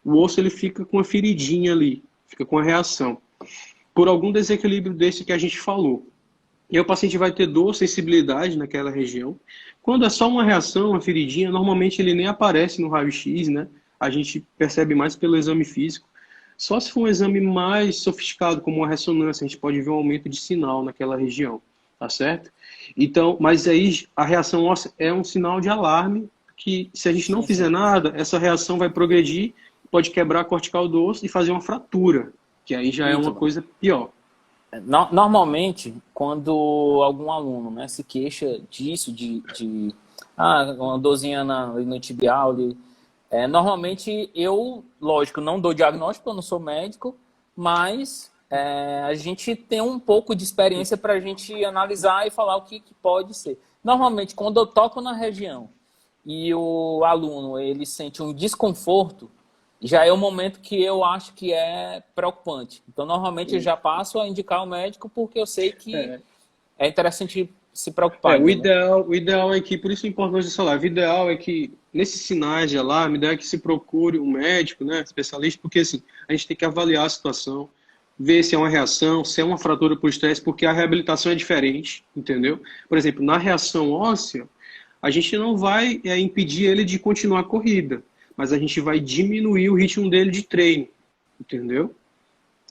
O osso ele fica com uma feridinha ali, fica com a reação. Por algum desequilíbrio desse que a gente falou. E aí o paciente vai ter dor, sensibilidade naquela região. Quando é só uma reação, uma feridinha, normalmente ele nem aparece no raio-x, né? A gente percebe mais pelo exame físico. Só se for um exame mais sofisticado, como uma ressonância, a gente pode ver um aumento de sinal naquela região, tá certo? Então, mas aí a reação óssea é um sinal de alarme que se a gente não fizer nada, essa reação vai progredir, pode quebrar a cortical do osso e fazer uma fratura, que aí já é uma coisa pior. Normalmente, quando algum aluno, né, se queixa disso, uma dorzinha no tibial, normalmente eu, lógico, não dou diagnóstico, eu não sou médico, mas a gente tem um pouco de experiência para a gente analisar e falar o que pode ser. Normalmente, quando eu toco na região e o aluno ele sente um desconforto, já é o momento que eu acho que é preocupante. Então, normalmente, eu já passo a indicar o médico porque eu sei que é interessante se preocupar. O ideal é que, por isso a importância do salário, o ideal é que, nesses sinais de alarme, é que se procure um médico, né, especialista, porque assim, a gente tem que avaliar a situação, ver se é uma reação, se é uma fratura por estresse, porque a reabilitação é diferente, entendeu? Por exemplo, na reação óssea, a gente não vai impedir ele de continuar a corrida, mas a gente vai diminuir o ritmo dele de treino, entendeu?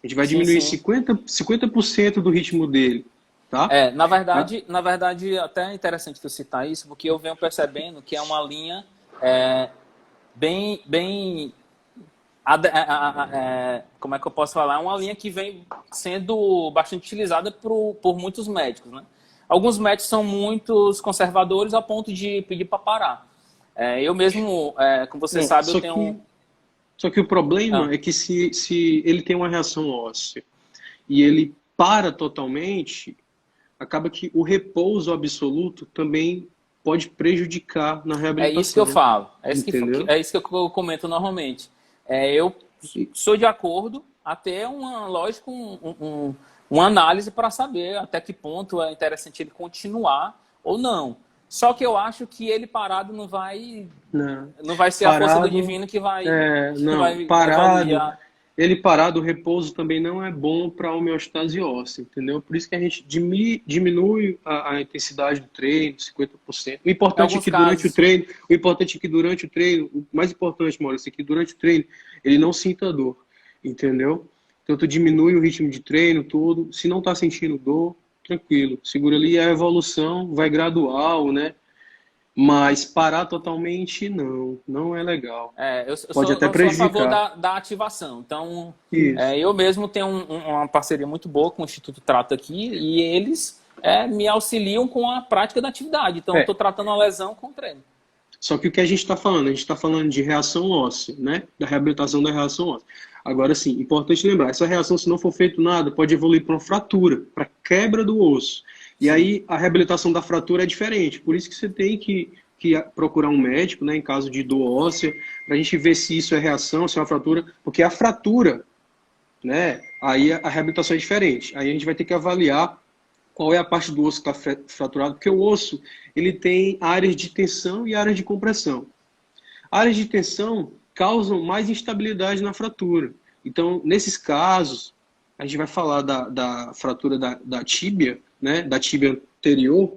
A gente vai diminuir 50% do ritmo dele, tá? Na verdade, até é interessante tu citar isso, porque eu venho percebendo que é uma linha como é que eu posso falar? É uma linha que vem sendo bastante utilizada por muitos médicos, né? Alguns médicos são muito conservadores a ponto de pedir para parar. Eu mesmo, como você sabe, eu tenho... Só que o problema é que se ele tem uma reação óssea e ele para totalmente, acaba que o repouso absoluto também pode prejudicar na reabilitação. É isso que eu falo. É isso que eu comento normalmente. Eu sou de acordo até lógico, uma análise para saber até que ponto é interessante ele continuar ou não. Só que eu acho que ele parado não vai ser parado, a força do divino que vai... Ele parado, o repouso também não é bom para a homeostase óssea, entendeu? Por isso que a gente diminui a intensidade do treino, 50%. O importante é que durante o treino, o mais importante, Maurício, é que durante o treino ele não sinta dor, entendeu? Então tu diminui o ritmo de treino, tudo. Se não está sentindo dor, tranquilo, segura ali, a evolução vai gradual, né? Mas parar totalmente, não. Não é legal. Pode até Eu sou a favor prejudicar. da ativação. Então, Isso. eu mesmo tenho uma parceria muito boa com o Instituto Trato aqui e eles me auxiliam com a prática da atividade. Então, eu É, estou tratando a lesão com treino. só que o que a gente está falando? A gente está falando de reação óssea, né? Da reabilitação da reação óssea. Agora, sim, importante lembrar, essa reação, se não for feito nada, pode evoluir para uma fratura, para quebra do osso. E Sim. aí, a reabilitação da fratura é diferente. Por isso que você tem que procurar um médico, né, em caso de dor óssea, para a gente ver se isso é reação, se é uma fratura. Porque a fratura, né, aí a reabilitação é diferente. Aí a gente vai ter que avaliar qual é a parte do osso que está fraturado, porque o osso ele tem áreas de tensão e áreas de compressão. Áreas de tensão causam mais instabilidade na fratura. Então, nesses casos, a gente vai falar da fratura da tíbia, né, da tíbia anterior,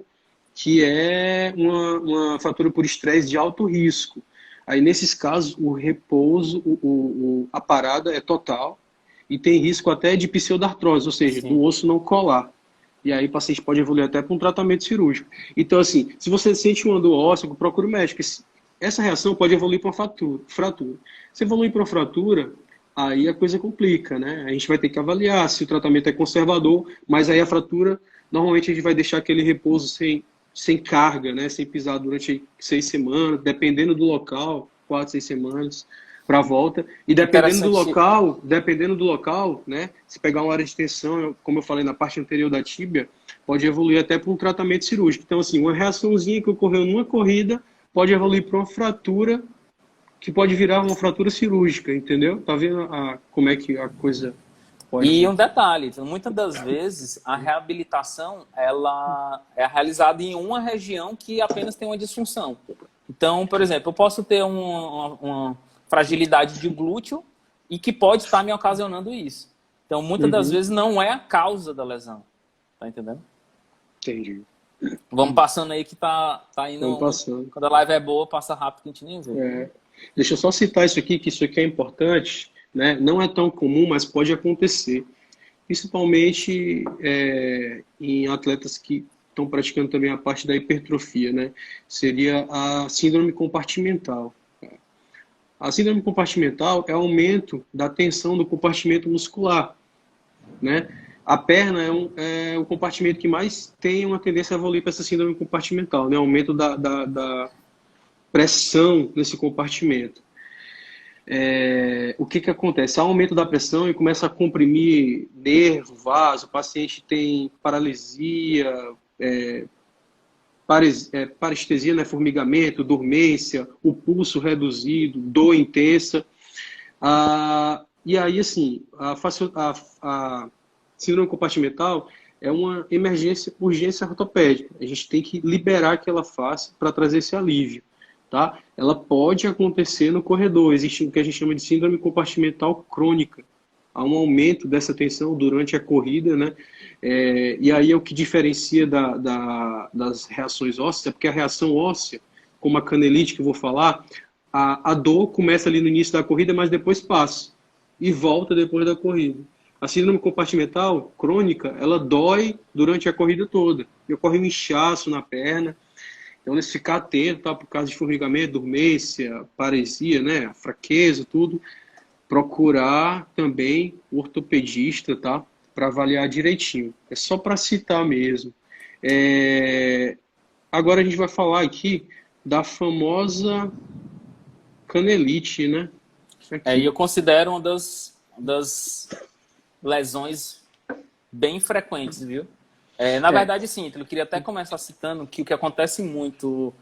que é uma fratura por estresse de alto risco. Aí, nesses casos, o repouso, a parada é total e tem risco até de pseudartrose, ou seja, do Sim. osso não colar. E aí o paciente pode evoluir até para um tratamento cirúrgico. Então, assim, se você sente uma dor óssea, procure o médico. Essa reação pode evoluir para uma fratura. Se evoluir para uma fratura, aí a coisa complica, né? A gente vai ter que avaliar se o tratamento é conservador, mas aí a fratura, normalmente a gente vai deixar aquele repouso sem carga, né? Sem pisar durante 6 semanas, dependendo do local, 4, 6 semanas para a volta. E Interessante. dependendo do local, né? Se pegar uma área de tensão, como eu falei na parte anterior da tíbia, pode evoluir até para um tratamento cirúrgico. Então, assim, uma reaçãozinha que ocorreu numa corrida pode evoluir para uma fratura que pode virar uma fratura cirúrgica, entendeu? Tá vendo como é que a coisa E pode... um detalhe, então, muitas das vezes a reabilitação ela é realizada em uma região que apenas tem uma disfunção. Então, por exemplo, eu posso ter uma fragilidade de glúteo e que pode estar me ocasionando isso. Então, muitas das Uhum, vezes não é a causa da lesão. Tá entendendo? entendi. Vamos passando aí que tá Vamos indo. passando. Quando a live é boa, passa rápido que a gente nem vê. É. Deixa eu só citar isso aqui, que isso aqui é importante, né? Não é tão comum, mas pode acontecer. Principalmente em atletas que estão praticando também a parte da hipertrofia, né? Seria a síndrome compartimental. A síndrome compartimental é o aumento da tensão do compartimento muscular, né? A perna é o compartimento que mais tem uma tendência a evoluir para essa síndrome compartimental, né? Aumento da pressão nesse compartimento. O que acontece? Há um aumento da pressão e começa a comprimir nervo, vaso, o paciente tem paralisia, parestesia, né, formigamento, dormência, o pulso reduzido, dor intensa. E aí, assim, a síndrome compartimental é uma urgência ortopédica. A gente tem que liberar aquela face para trazer esse alívio. Tá? Ela pode acontecer no corredor. Existe o que a gente chama de síndrome compartimental crônica. Há um aumento dessa tensão durante a corrida, né? E aí é o que diferencia das reações ósseas, é porque a reação óssea, como a canelite que eu vou falar, a dor começa ali no início da corrida, mas depois passa e volta depois da corrida. A síndrome compartimental crônica, ela dói durante a corrida toda. E ocorre um inchaço na perna. Então, eles ficar atento, tá? Por causa de formigamento, dormência, paresia, né? Fraqueza, tudo. Procurar também o ortopedista, tá? Para avaliar direitinho. É só para citar mesmo. Agora a gente vai falar aqui da famosa canelite, né? E Aqui. eu considero uma das lesões bem frequentes, viu? Na É. verdade, sim, eu queria até começar citando que o que acontece muito,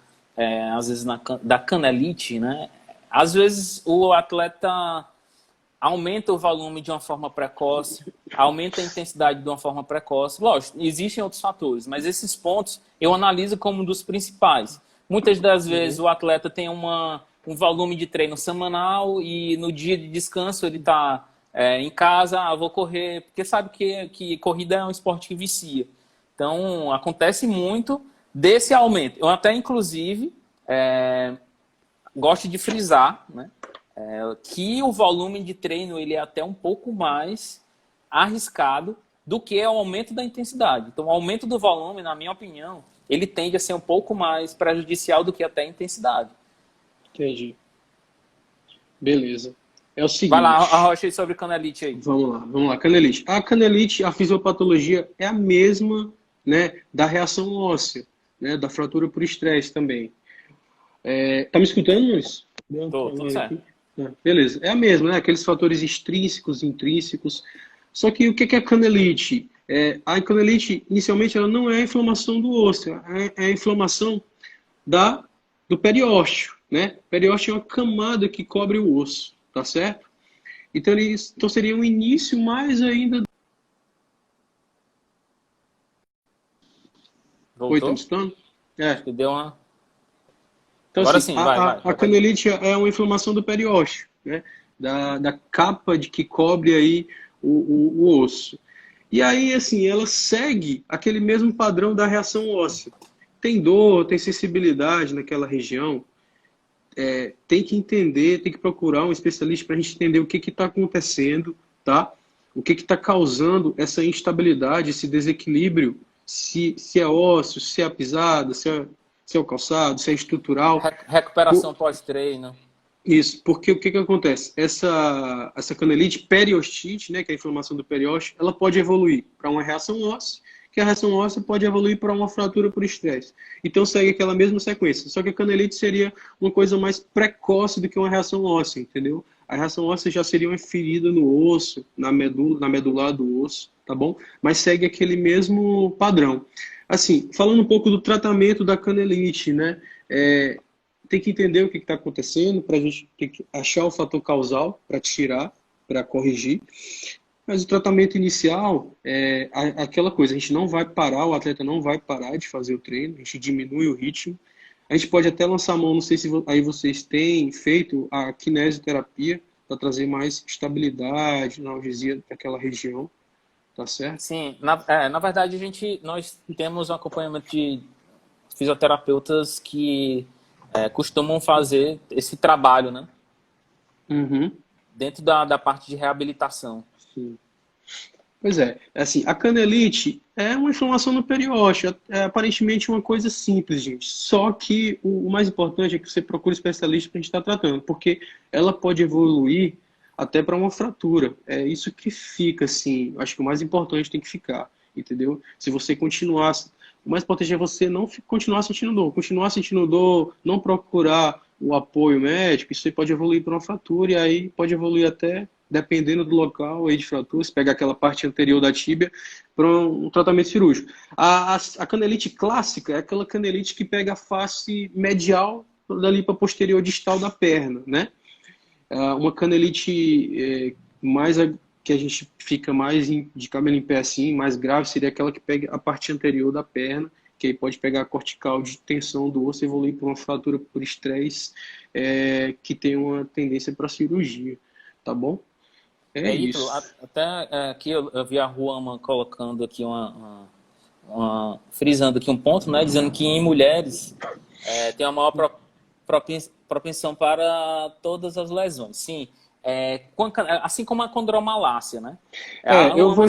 às vezes, da canelite, né? Às vezes o atleta aumenta o volume de uma forma precoce, aumenta a intensidade de uma forma precoce. Lógico, existem outros fatores, mas esses pontos eu analiso como um dos principais. Muitas das vezes o atleta tem um volume de treino semanal e no dia de descanso ele está em casa, vou correr, porque sabe que corrida é um esporte que vicia. Então, acontece muito desse aumento. Eu até, inclusive, gosto de frisar, né, que o volume de treino ele é até um pouco mais arriscado do que o aumento da intensidade. Então, o aumento do volume, na minha opinião, ele tende a ser um pouco mais prejudicial do que até a intensidade. Entendi. Beleza. É o Vai lá, seguinte. arrocha aí sobre canelite aí. Vamos lá. Canelite. A canelite, a fisiopatologia é a mesma, né, da reação óssea, né, da fratura por estresse também. Tá me escutando, Luiz? Tô, tudo certo. Beleza. É a mesma, né? Aqueles fatores extrínsecos, intrínsecos. Só que o que é a canelite? A canelite, inicialmente, ela não é a inflamação do osso, é a inflamação do periósteo, né? O periósteo é uma camada que cobre o osso, tá certo? Então seria um início mais ainda... Oi, tá me Voltou? escutando? Acho que deu uma... Então, Agora assim, sim, vai. a canelite é uma inflamação do periósteo, né? Da capa que cobre aí o osso. E aí, assim, ela segue aquele mesmo padrão da reação óssea. Tem dor, tem sensibilidade naquela região, tem que entender, tem que procurar um especialista para a gente entender o que está acontecendo, tá? O que está causando essa instabilidade, esse desequilíbrio, se é ósseo, se é a pisada, se é o calçado, se é estrutural. Recuperação pós-treino. Isso, porque o que acontece? Essa canelite, periostite, né, que é a inflamação do periósteo, ela pode evoluir para uma reação óssea, que a reação óssea pode evoluir para uma fratura por estresse. Então segue aquela mesma sequência, só que a canelite seria uma coisa mais precoce do que uma reação óssea, entendeu? A reação óssea já seria uma ferida no osso, na medular do osso, tá bom? Mas segue aquele mesmo padrão. Assim, falando um pouco do tratamento da canelite, né? Tem que entender o que está acontecendo, para a gente ter que achar o fator causal para tirar, para corrigir. Mas o tratamento inicial é aquela coisa, a gente não vai parar, o atleta não vai parar de fazer o treino, a gente diminui o ritmo. A gente pode até lançar a mão, não sei se aí vocês têm feito a kinesioterapia para trazer mais estabilidade, analgesia daquela região, tá certo? Sim, na verdade nós temos um acompanhamento de fisioterapeutas que costumam fazer esse trabalho, né? Uhum. Dentro da parte de reabilitação. Sim. Pois é, assim, a canelite é uma inflamação no periósteo, é aparentemente uma coisa simples, gente. Só que o mais importante é que você procure especialista para a gente estar tratando, porque ela pode evoluir até para uma fratura. É isso que fica, assim, acho que o mais importante tem que ficar, entendeu? Se você continuar, o mais importante é você não continuar sentindo dor, não procurar o apoio médico, isso aí pode evoluir para uma fratura e aí pode evoluir até, dependendo do local aí de fratura, se pegar aquela parte anterior da tíbia, para um tratamento cirúrgico. A canelite clássica é aquela canelite que pega a face medial dali para posterior distal da perna, né? Uma canelite que a gente fica mais de cabelo em pé assim, mais grave, seria aquela que pega a parte anterior da perna, que aí pode pegar a cortical de tensão do osso e evoluir para uma fratura por estresse, que tem uma tendência para cirurgia, tá bom? Ítalo, Isso. até aqui eu vi a Ruama colocando aqui frisando aqui um ponto, né, dizendo que em mulheres tem uma maior propensão para todas as lesões. Sim, assim como a condromalácia, né? Eu vou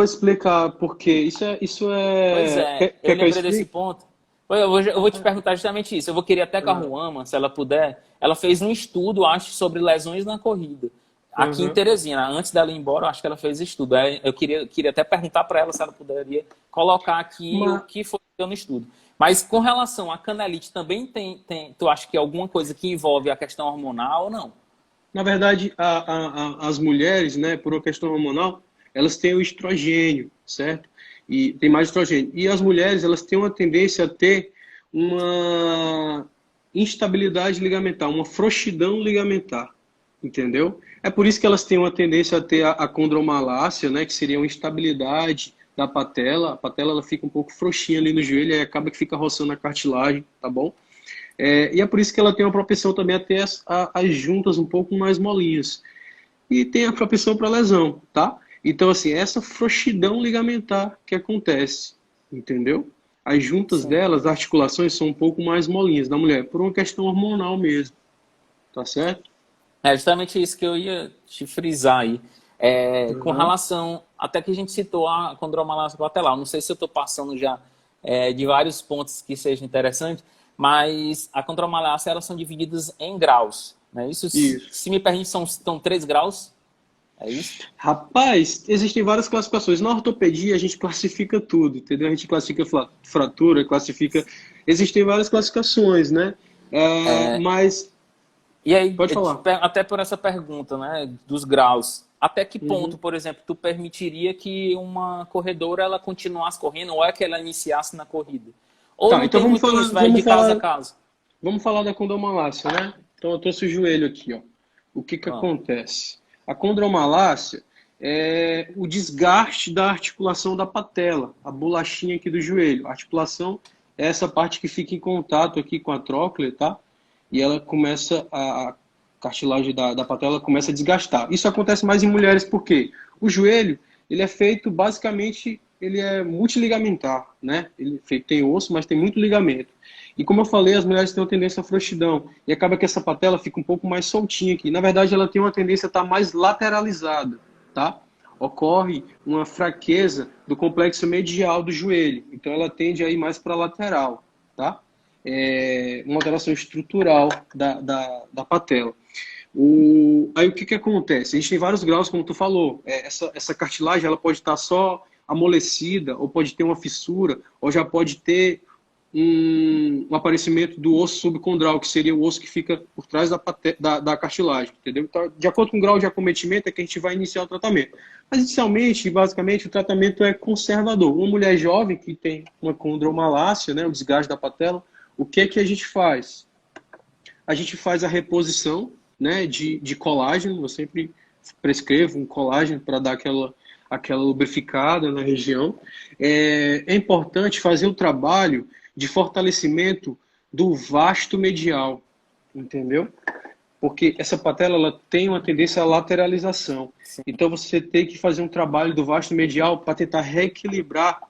explicar porque isso Pois é... é, eu lembrei desse ponto. Eu vou te perguntar justamente isso. Eu vou querer até com a Ruama, se ela puder. Ela fez um estudo, acho, sobre lesões na corrida. Aqui em Teresina, antes dela ir embora, eu acho que ela fez estudo. Eu queria até perguntar para ela se ela poderia colocar aqui o que foi no estudo. Mas com relação à canelite, também tu acha que é alguma coisa que envolve a questão hormonal ou não? Na verdade, as mulheres, né, por uma questão hormonal, elas têm o estrogênio, certo? E tem mais estrogênio. E as mulheres, elas têm uma tendência a ter uma instabilidade ligamentar, uma frouxidão ligamentar, entendeu? É por isso que elas têm uma tendência a ter a condromalácia, né, que seria uma instabilidade da patela. A patela ela fica um pouco frouxinha ali no joelho e acaba que fica roçando a cartilagem, tá bom? E é por isso que ela tem uma propensão também a ter as juntas um pouco mais molinhas. E tem a propensão para lesão, tá? Então, assim, essa frouxidão ligamentar que acontece, entendeu? As juntas delas, as articulações são um pouco mais molinhas da mulher, por uma questão hormonal mesmo, tá certo? É justamente isso que eu ia te frisar aí. Com relação, até que a gente citou a condromalácia patelar, não sei se eu estou passando já de vários pontos que sejam interessantes, mas a condromalácia, elas são divididas em graus, né? Isso. Se me permite, são 3 graus, é isso? Rapaz, existem várias classificações. Na ortopedia, a gente classifica tudo, entendeu? A gente classifica fratura, classifica... Existem várias classificações, né? Mas... E aí, pode falar. Até por essa pergunta, né, dos graus, até que ponto, por exemplo, tu permitiria que uma corredora ela continuasse correndo ou é que ela iniciasse na corrida? Ou tá, não então tem muito isso, vai de caso a caso? Vamos falar da condromalácia, né? Então eu trouxe o joelho aqui, ó. O que acontece? A condromalácia é o desgaste da articulação da patela, a bolachinha aqui do joelho. A articulação é essa parte que fica em contato aqui com a tróclea, tá? E ela começa, a cartilagem da patela começa a desgastar. Isso acontece mais em mulheres porque o joelho, ele é feito basicamente, ele é multiligamentar, né? Ele tem osso, mas tem muito ligamento. E como eu falei, as mulheres têm uma tendência à frouxidão. E acaba que essa patela fica um pouco mais soltinha aqui. Na verdade, ela tem uma tendência a estar mais lateralizada, tá? Ocorre uma fraqueza do complexo medial do joelho. Então, ela tende a ir mais para a lateral, tá? Uma alteração estrutural da patela. Aí o que acontece? A gente tem vários graus, como tu falou. Essa cartilagem ela pode estar só amolecida, ou pode ter uma fissura, ou já pode ter um aparecimento do osso subcondral, que seria o osso que fica por trás da cartilagem, entendeu? Então, de acordo com o grau de acometimento, é que a gente vai iniciar o tratamento. Mas, inicialmente, basicamente, o tratamento é conservador. Uma mulher jovem que tem uma condromalácia, né, o desgaste da patela, o que é que a gente faz? A gente faz a reposição, né, de colágeno. Eu sempre prescrevo um colágeno para dar aquela lubrificada na região. É importante fazer o trabalho de fortalecimento do vasto medial, entendeu? Porque essa patela ela tem uma tendência à lateralização. Sim. Então você tem que fazer um trabalho do vasto medial para tentar reequilibrar.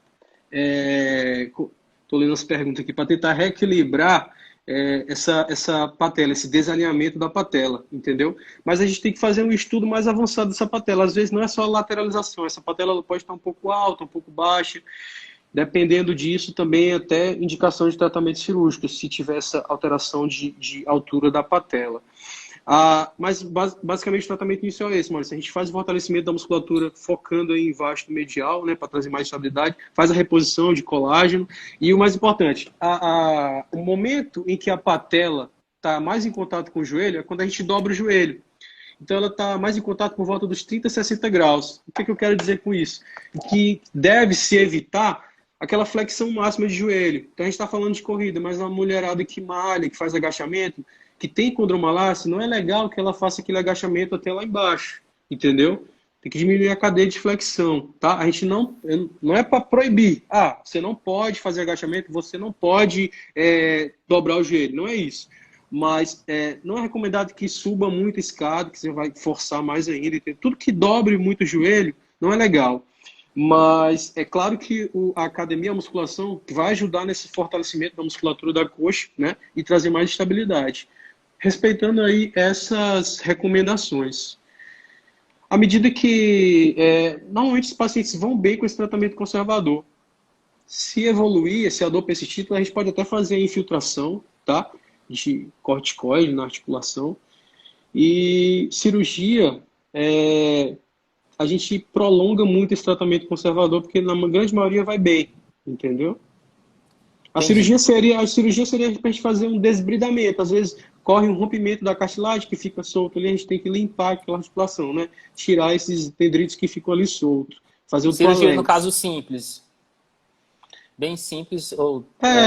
Estou lendo as perguntas aqui, para tentar reequilibrar essa patela, esse desalinhamento da patela, entendeu? Mas a gente tem que fazer um estudo mais avançado dessa patela. Às vezes não é só a lateralização, essa patela ela pode estar um pouco alta, um pouco baixa. Dependendo disso, também até indicação de tratamento cirúrgico, se tiver essa alteração de altura da patela. Mas basicamente o tratamento inicial é esse, Maurício. A gente faz o fortalecimento da musculatura focando em vasto medial, né, para trazer mais estabilidade, faz a reposição de colágeno e o mais importante, o momento em que a patela está mais em contato com o joelho é quando a gente dobra o joelho. Então ela está mais em contato por volta dos 30 a 60 graus. O que eu quero dizer com isso? Que deve-se evitar aquela flexão máxima de joelho. Então a gente está falando de corrida, mas uma mulherada que malha, que faz agachamento, que tem condromalácia, não é legal que ela faça aquele agachamento até lá embaixo, entendeu? Tem que diminuir a cadeia de flexão, tá? A gente não é para proibir. Você não pode fazer agachamento, você não pode dobrar o joelho, não é isso. Mas não é recomendado que suba muito a escada, que você vai forçar mais ainda. Tudo que dobre muito o joelho não é legal. Mas é claro que a academia, a musculação, vai ajudar nesse fortalecimento da musculatura da coxa, né? E trazer mais estabilidade. Respeitando aí essas recomendações. À medida que, normalmente os pacientes vão bem com esse tratamento conservador. Se evoluir, se a dor persistir, a gente pode até fazer a infiltração, tá? De corticoide na articulação. E cirurgia, a gente prolonga muito esse tratamento conservador, porque na grande maioria vai bem, entendeu? A cirurgia seria para a gente fazer um desbridamento. Às vezes corre um rompimento da cartilagem que fica solto ali, a gente tem que limpar aquela articulação, né? Tirar esses dendritos que ficam ali soltos. Fazer o cirurgia no caso simples. Bem simples ou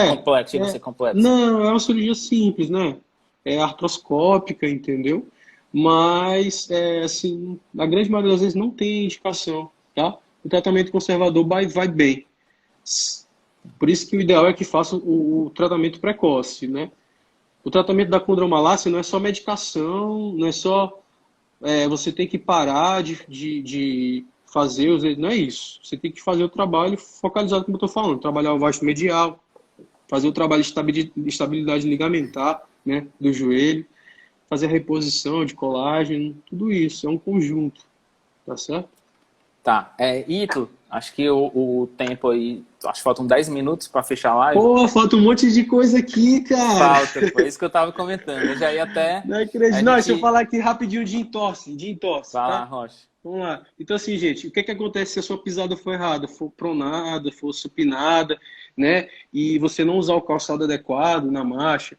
complexo? Chega a ser complexo? Não, é uma cirurgia simples, né? É artroscópica, entendeu? Mas, assim, a grande maioria das vezes não tem indicação, tá? O tratamento conservador vai bem. Por isso que o ideal é que faça o tratamento precoce, né? O tratamento da condromalácia não é só medicação, não é só você tem que parar de fazer, não é isso. Você tem que fazer o trabalho focalizado, como eu estou falando, trabalhar o vasto medial, fazer o trabalho de estabilidade ligamentar, né, do joelho, fazer a reposição de colágeno, tudo isso, é um conjunto, tá certo? Tá. Ítalo, acho que o tempo aí, acho que faltam 10 minutos para fechar a live. Pô, falta um monte de coisa aqui, cara. Falta, foi isso que eu tava comentando. Eu já ia até Não acredito. a Não, deixa eu gente... falar aqui rapidinho de entorse, Vai lá, tá? Rocha. Vamos lá. Então, assim, gente, o que que acontece se a sua pisada for errada, for pronada, for supinada, né? E você não usar o calçado adequado na marcha?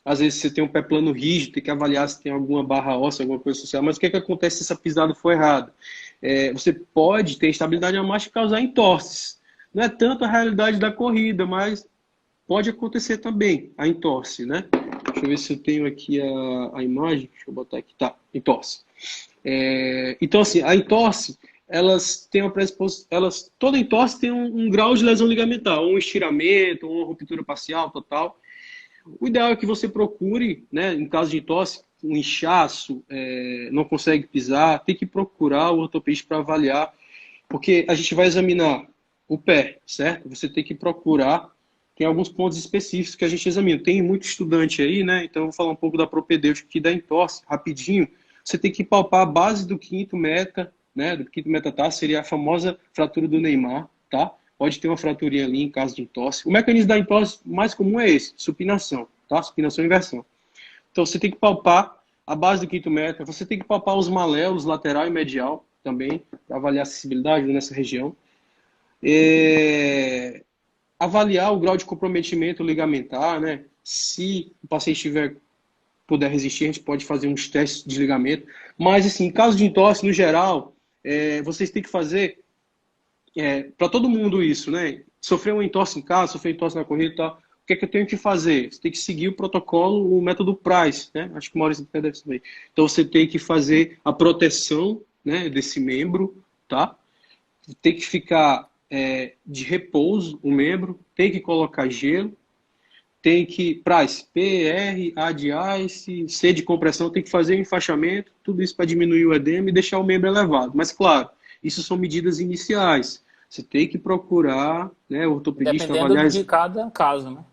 Às vezes você tem um pé plano rígido, tem que avaliar se tem alguma barra óssea, alguma coisa social. Mas o que que acontece se essa pisada for errada? Você pode ter instabilidade na marcha e causar entorses. Não é tanto a realidade da corrida, mas pode acontecer também a entorse, né? Deixa eu ver se eu tenho aqui a imagem. Deixa eu botar aqui. Tá, entorse. Então, assim, a entorse, elas têm uma predisposição, toda entorse tem um grau de lesão ligamentar, um estiramento, uma ruptura parcial, total. O ideal é que você procure, né, em caso de entorse, um inchaço, não consegue pisar, tem que procurar o ortopedista para avaliar, porque a gente vai examinar o pé, certo? Você tem que procurar, tem alguns pontos específicos que a gente examina. Tem muito estudante aí, né? Então eu vou falar um pouco da propedêutica aqui da entorse, rapidinho. Você tem que palpar a base do quinto meta, né? Do quinto metatarso, seria a famosa fratura do Neymar, tá? Pode ter uma fraturinha ali em caso de entorse. O mecanismo da entorse mais comum é esse, supinação, tá? Supinação e inversão. Então você tem que palpar a base do quinto meta, você tem que palpar os maléolos lateral e medial também, para avaliar a acessibilidade nessa região. Avaliar o grau de comprometimento ligamentar, né? Se o paciente puder resistir, a gente pode fazer uns testes de ligamento. Mas, assim, em caso de entorse, no geral, vocês têm que fazer para todo mundo isso, né? Sofreu uma entorse em casa, sofreu uma entorse na corrida e tal. O que é que eu tenho que fazer? Você tem que seguir o protocolo, o método Price, né? Acho que o Maurício deve saber. Então, você tem que fazer a proteção, né, desse membro, tá? Tem que ficar de repouso o membro, tem que colocar gelo, tem que, Price, PR, A de ice, C de compressão, tem que fazer o enfaixamento, tudo isso para diminuir o edema e deixar o membro elevado. Mas, claro, isso são medidas iniciais. Você tem que procurar, né, o ortopedista Dependendo avaliar. de cada caso, né?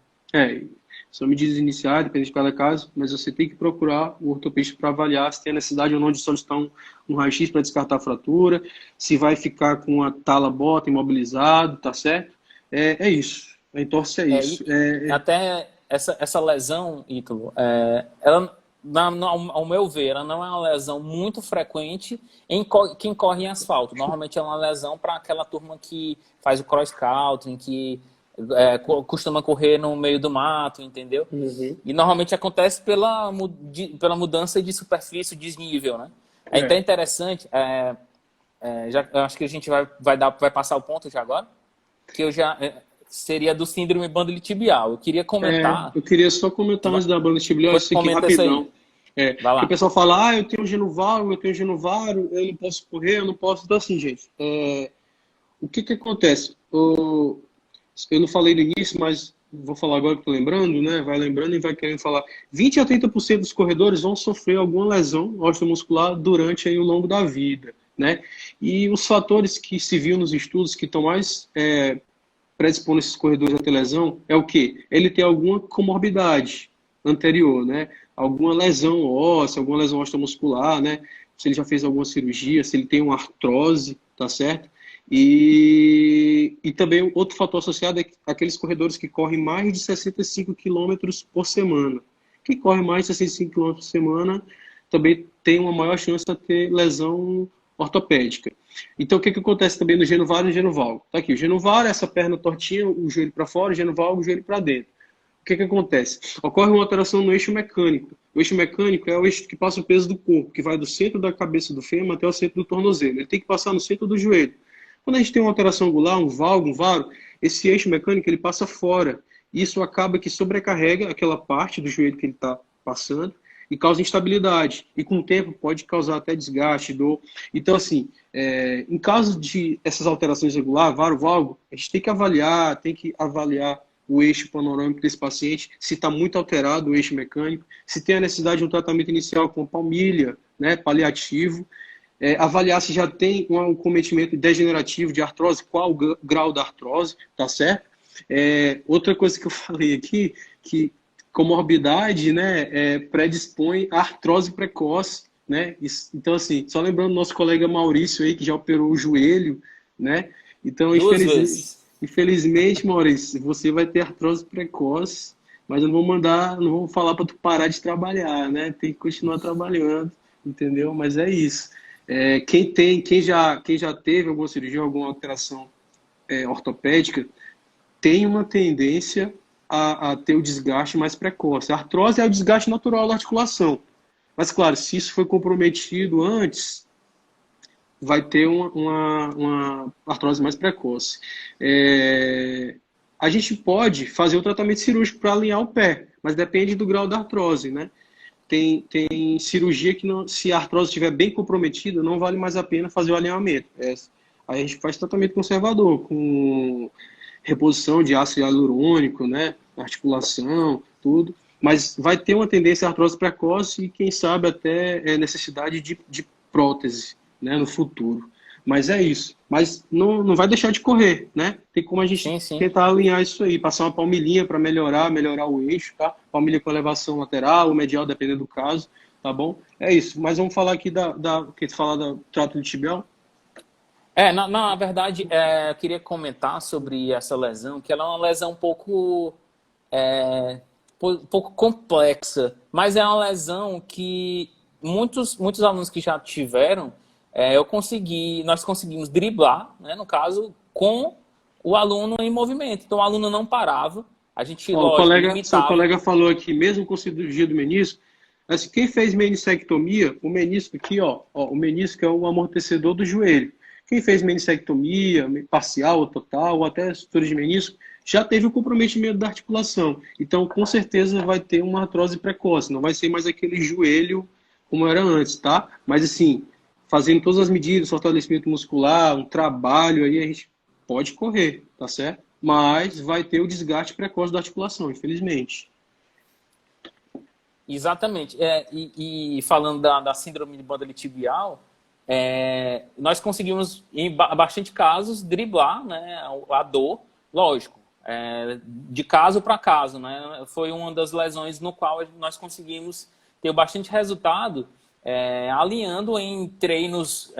São medidas iniciais, depende de cada caso, mas você tem que procurar o ortopedista para avaliar se tem a necessidade ou não de solicitar um raio-x para descartar a fratura, se vai ficar com a tala bota imobilizado, tá certo? É isso. A entorse é isso. Até essa lesão, Ítalo, ela, ao meu ver, ela não é uma lesão muito frequente em quem corre em asfalto. Normalmente é uma lesão para aquela turma que faz o cross-country, que costuma correr no meio do mato, entendeu? Uhum. E normalmente acontece pela mudança de superfície, desnível, né? É até interessante, eu acho que a gente vai passar o ponto já agora, que eu já... seria do síndrome bandiliotibial. Eu queria comentar... eu queria só comentar antes da bandiliotibial, isso aqui rapidão. Vai lá. O pessoal fala, eu tenho genovaro, eu não posso correr, eu não posso... Então, assim, gente, o que acontece? Eu não falei no início, mas vou falar agora que estou lembrando, né? Vai lembrando e vai querendo falar. 20 a 30% dos corredores vão sofrer alguma lesão osteomuscular durante aí, o longo da vida, né? E os fatores que se viu nos estudos que estão mais predispondo esses corredores a ter lesão é o quê? Ele tem alguma comorbidade anterior, né? Alguma lesão óssea, alguma lesão osteomuscular, né? Se ele já fez alguma cirurgia, se ele tem uma artrose, tá certo? E também outro fator associado é aqueles corredores que correm mais de 65 km por semana. Quem corre mais de 65 km por semana também tem uma maior chance de ter lesão ortopédica. Então, o que acontece também no genovário e no genovalgo? Tá aqui, o genovário é essa perna tortinha, o joelho para fora, o genovalgo, o joelho para dentro. O que acontece? Ocorre uma alteração no eixo mecânico. O eixo mecânico é o eixo que passa o peso do corpo, que vai do centro da cabeça do fêmur até o centro do tornozelo. Ele tem que passar no centro do joelho. Quando a gente tem uma alteração angular, um valgo, um varo, esse eixo mecânico ele passa fora. Isso acaba que sobrecarrega aquela parte do joelho que ele está passando e causa instabilidade. E com o tempo pode causar até desgaste, dor. Então, assim, em caso de essas alterações angular, varo, valgo, a gente tem que avaliar o eixo panorâmico desse paciente, se está muito alterado o eixo mecânico, se tem a necessidade de um tratamento inicial com palmilha, né, paliativo, avaliar se já tem um cometimento degenerativo de artrose, qual o grau da artrose, tá certo? Outra coisa que eu falei aqui, que comorbidade, né, predispõe a artrose precoce, né? Então, assim, só lembrando nosso colega Maurício aí, que já operou o joelho, né? Então, 2 vezes. infelizmente, Maurício, você vai ter artrose precoce, mas eu não vou falar para tu parar de trabalhar, né? Tem que continuar trabalhando, entendeu? Mas é isso. Quem já teve alguma cirurgia, alguma alteração ortopédica, tem uma tendência a ter o desgaste mais precoce. A artrose é o desgaste natural da articulação. Mas, claro, se isso foi comprometido antes, vai ter uma artrose mais precoce. A gente pode fazer o tratamento cirúrgico para alinhar o pé, mas depende do grau da artrose, né? Tem cirurgia que, não, se a artrose estiver bem comprometida, não vale mais a pena fazer o alinhamento. Aí a gente faz tratamento conservador, com reposição de ácido hialurônico, né? Articulação, tudo. Mas vai ter uma tendência à artrose precoce e, quem sabe, até necessidade de prótese, né, no futuro. Mas é isso. Mas não vai deixar de correr, né? Tem como a gente tentar alinhar isso aí, passar uma palmilhinha para melhorar o eixo, tá? Palmilha com elevação lateral ou medial, dependendo do caso, tá bom? É isso. Mas vamos falar aqui falar do trato tibial. Na verdade, eu queria comentar sobre essa lesão, que ela é uma lesão um pouco complexa, mas é uma lesão que muitos alunos que já tiveram, nós conseguimos driblar, né, no caso, com o aluno em movimento. Então o aluno não parava, a gente limitava. Seu colega falou aqui, mesmo com cirurgia do menisco, assim, quem fez meniscectomia, o menisco aqui, o menisco é o amortecedor do joelho. Quem fez meniscectomia, parcial ou total, ou até estrutura de menisco, já teve o comprometimento da articulação. Então, com certeza, vai ter uma artrose precoce. Não vai ser mais aquele joelho como era antes, tá? Mas, assim, fazendo todas as medidas, fortalecimento muscular, um trabalho aí, a gente pode correr, tá certo? Mas vai ter o desgaste precoce da articulação, infelizmente. Exatamente. E falando da síndrome de banda tibial, nós conseguimos, em bastante casos, driblar, né, a dor, lógico, de caso para caso, né? Foi uma das lesões no qual nós conseguimos ter bastante resultado, alinhando em treinos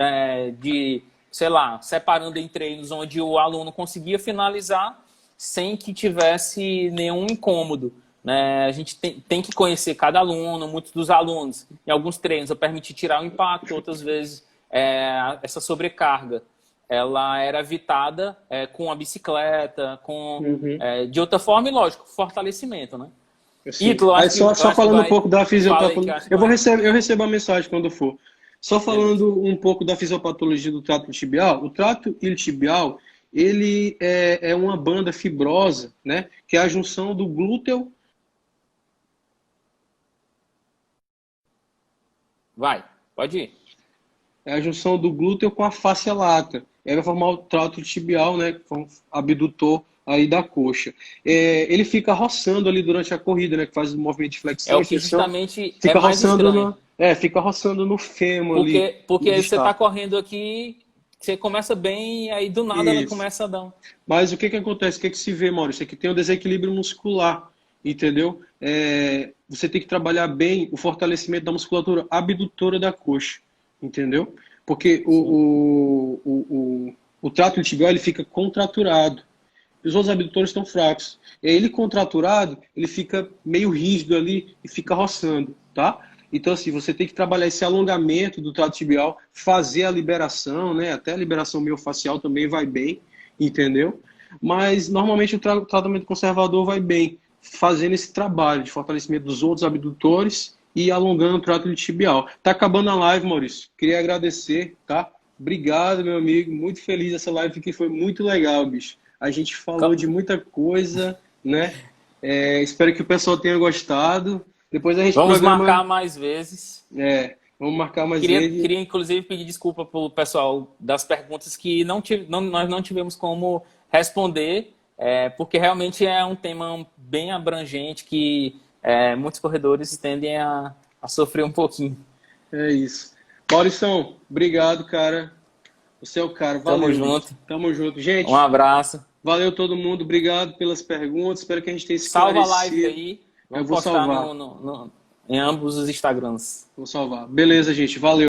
separando em treinos onde o aluno conseguia finalizar sem que tivesse nenhum incômodo. Né? A gente tem que conhecer cada aluno, muitos dos alunos. Em alguns treinos eu permiti tirar o impacto, outras vezes essa sobrecarga ela era evitada com a bicicleta, de outra forma e, lógico, fortalecimento, né? Só falando um pouco da fisiopatologia, eu recebo a mensagem quando for. Só falando um pouco da fisiopatologia do trato tibial, o trato iliotibial, ele é uma banda fibrosa, né? Que é a junção do glúteo. Pode ir. É a junção do glúteo com a fáscia lata. Vai formar o trato tibial, né? Abdutor aí da coxa. Ele fica roçando ali durante a corrida, né? Que faz o movimento de flexão. O que justamente fica mais roçando fica roçando no fêmur ali. Porque você está correndo aqui, você começa bem e aí do nada ela começa a dar. Mas o que acontece? O que se vê, Maurício? Aqui tem um desequilíbrio muscular, entendeu? Você tem que trabalhar bem o fortalecimento da musculatura abdutora da coxa, entendeu? Porque o trato tibial ele fica contraturado. Os outros abdutores estão fracos. Ele contraturado, ele fica meio rígido ali e fica roçando, tá? Então, assim, você tem que trabalhar esse alongamento do trato tibial, fazer a liberação, né? Até a liberação miofascial também vai bem, entendeu? Mas, normalmente, o tratamento conservador vai bem, fazendo esse trabalho de fortalecimento dos outros abdutores e alongando o trato tibial. Tá acabando a live, Maurício. Queria agradecer, tá? Obrigado, meu amigo. Muito feliz essa live que foi muito legal, bicho. A gente falou de muita coisa, né? Espero que o pessoal tenha gostado. Depois a gente marcar mais vezes. Vamos marcar mais vezes. Queria, inclusive, pedir desculpa para o pessoal das perguntas que nós não tivemos como responder, porque realmente é um tema bem abrangente que muitos corredores tendem a sofrer um pouquinho. É isso. Maurição, obrigado, cara. Você é o cara. Valeu. Tamo junto. Gente, um abraço. Valeu todo mundo. Obrigado pelas perguntas. Espero que a gente tenha esclarecido. Salva a live aí. Eu vou salvar. em ambos os Instagrams. Vou salvar. Beleza, gente. Valeu.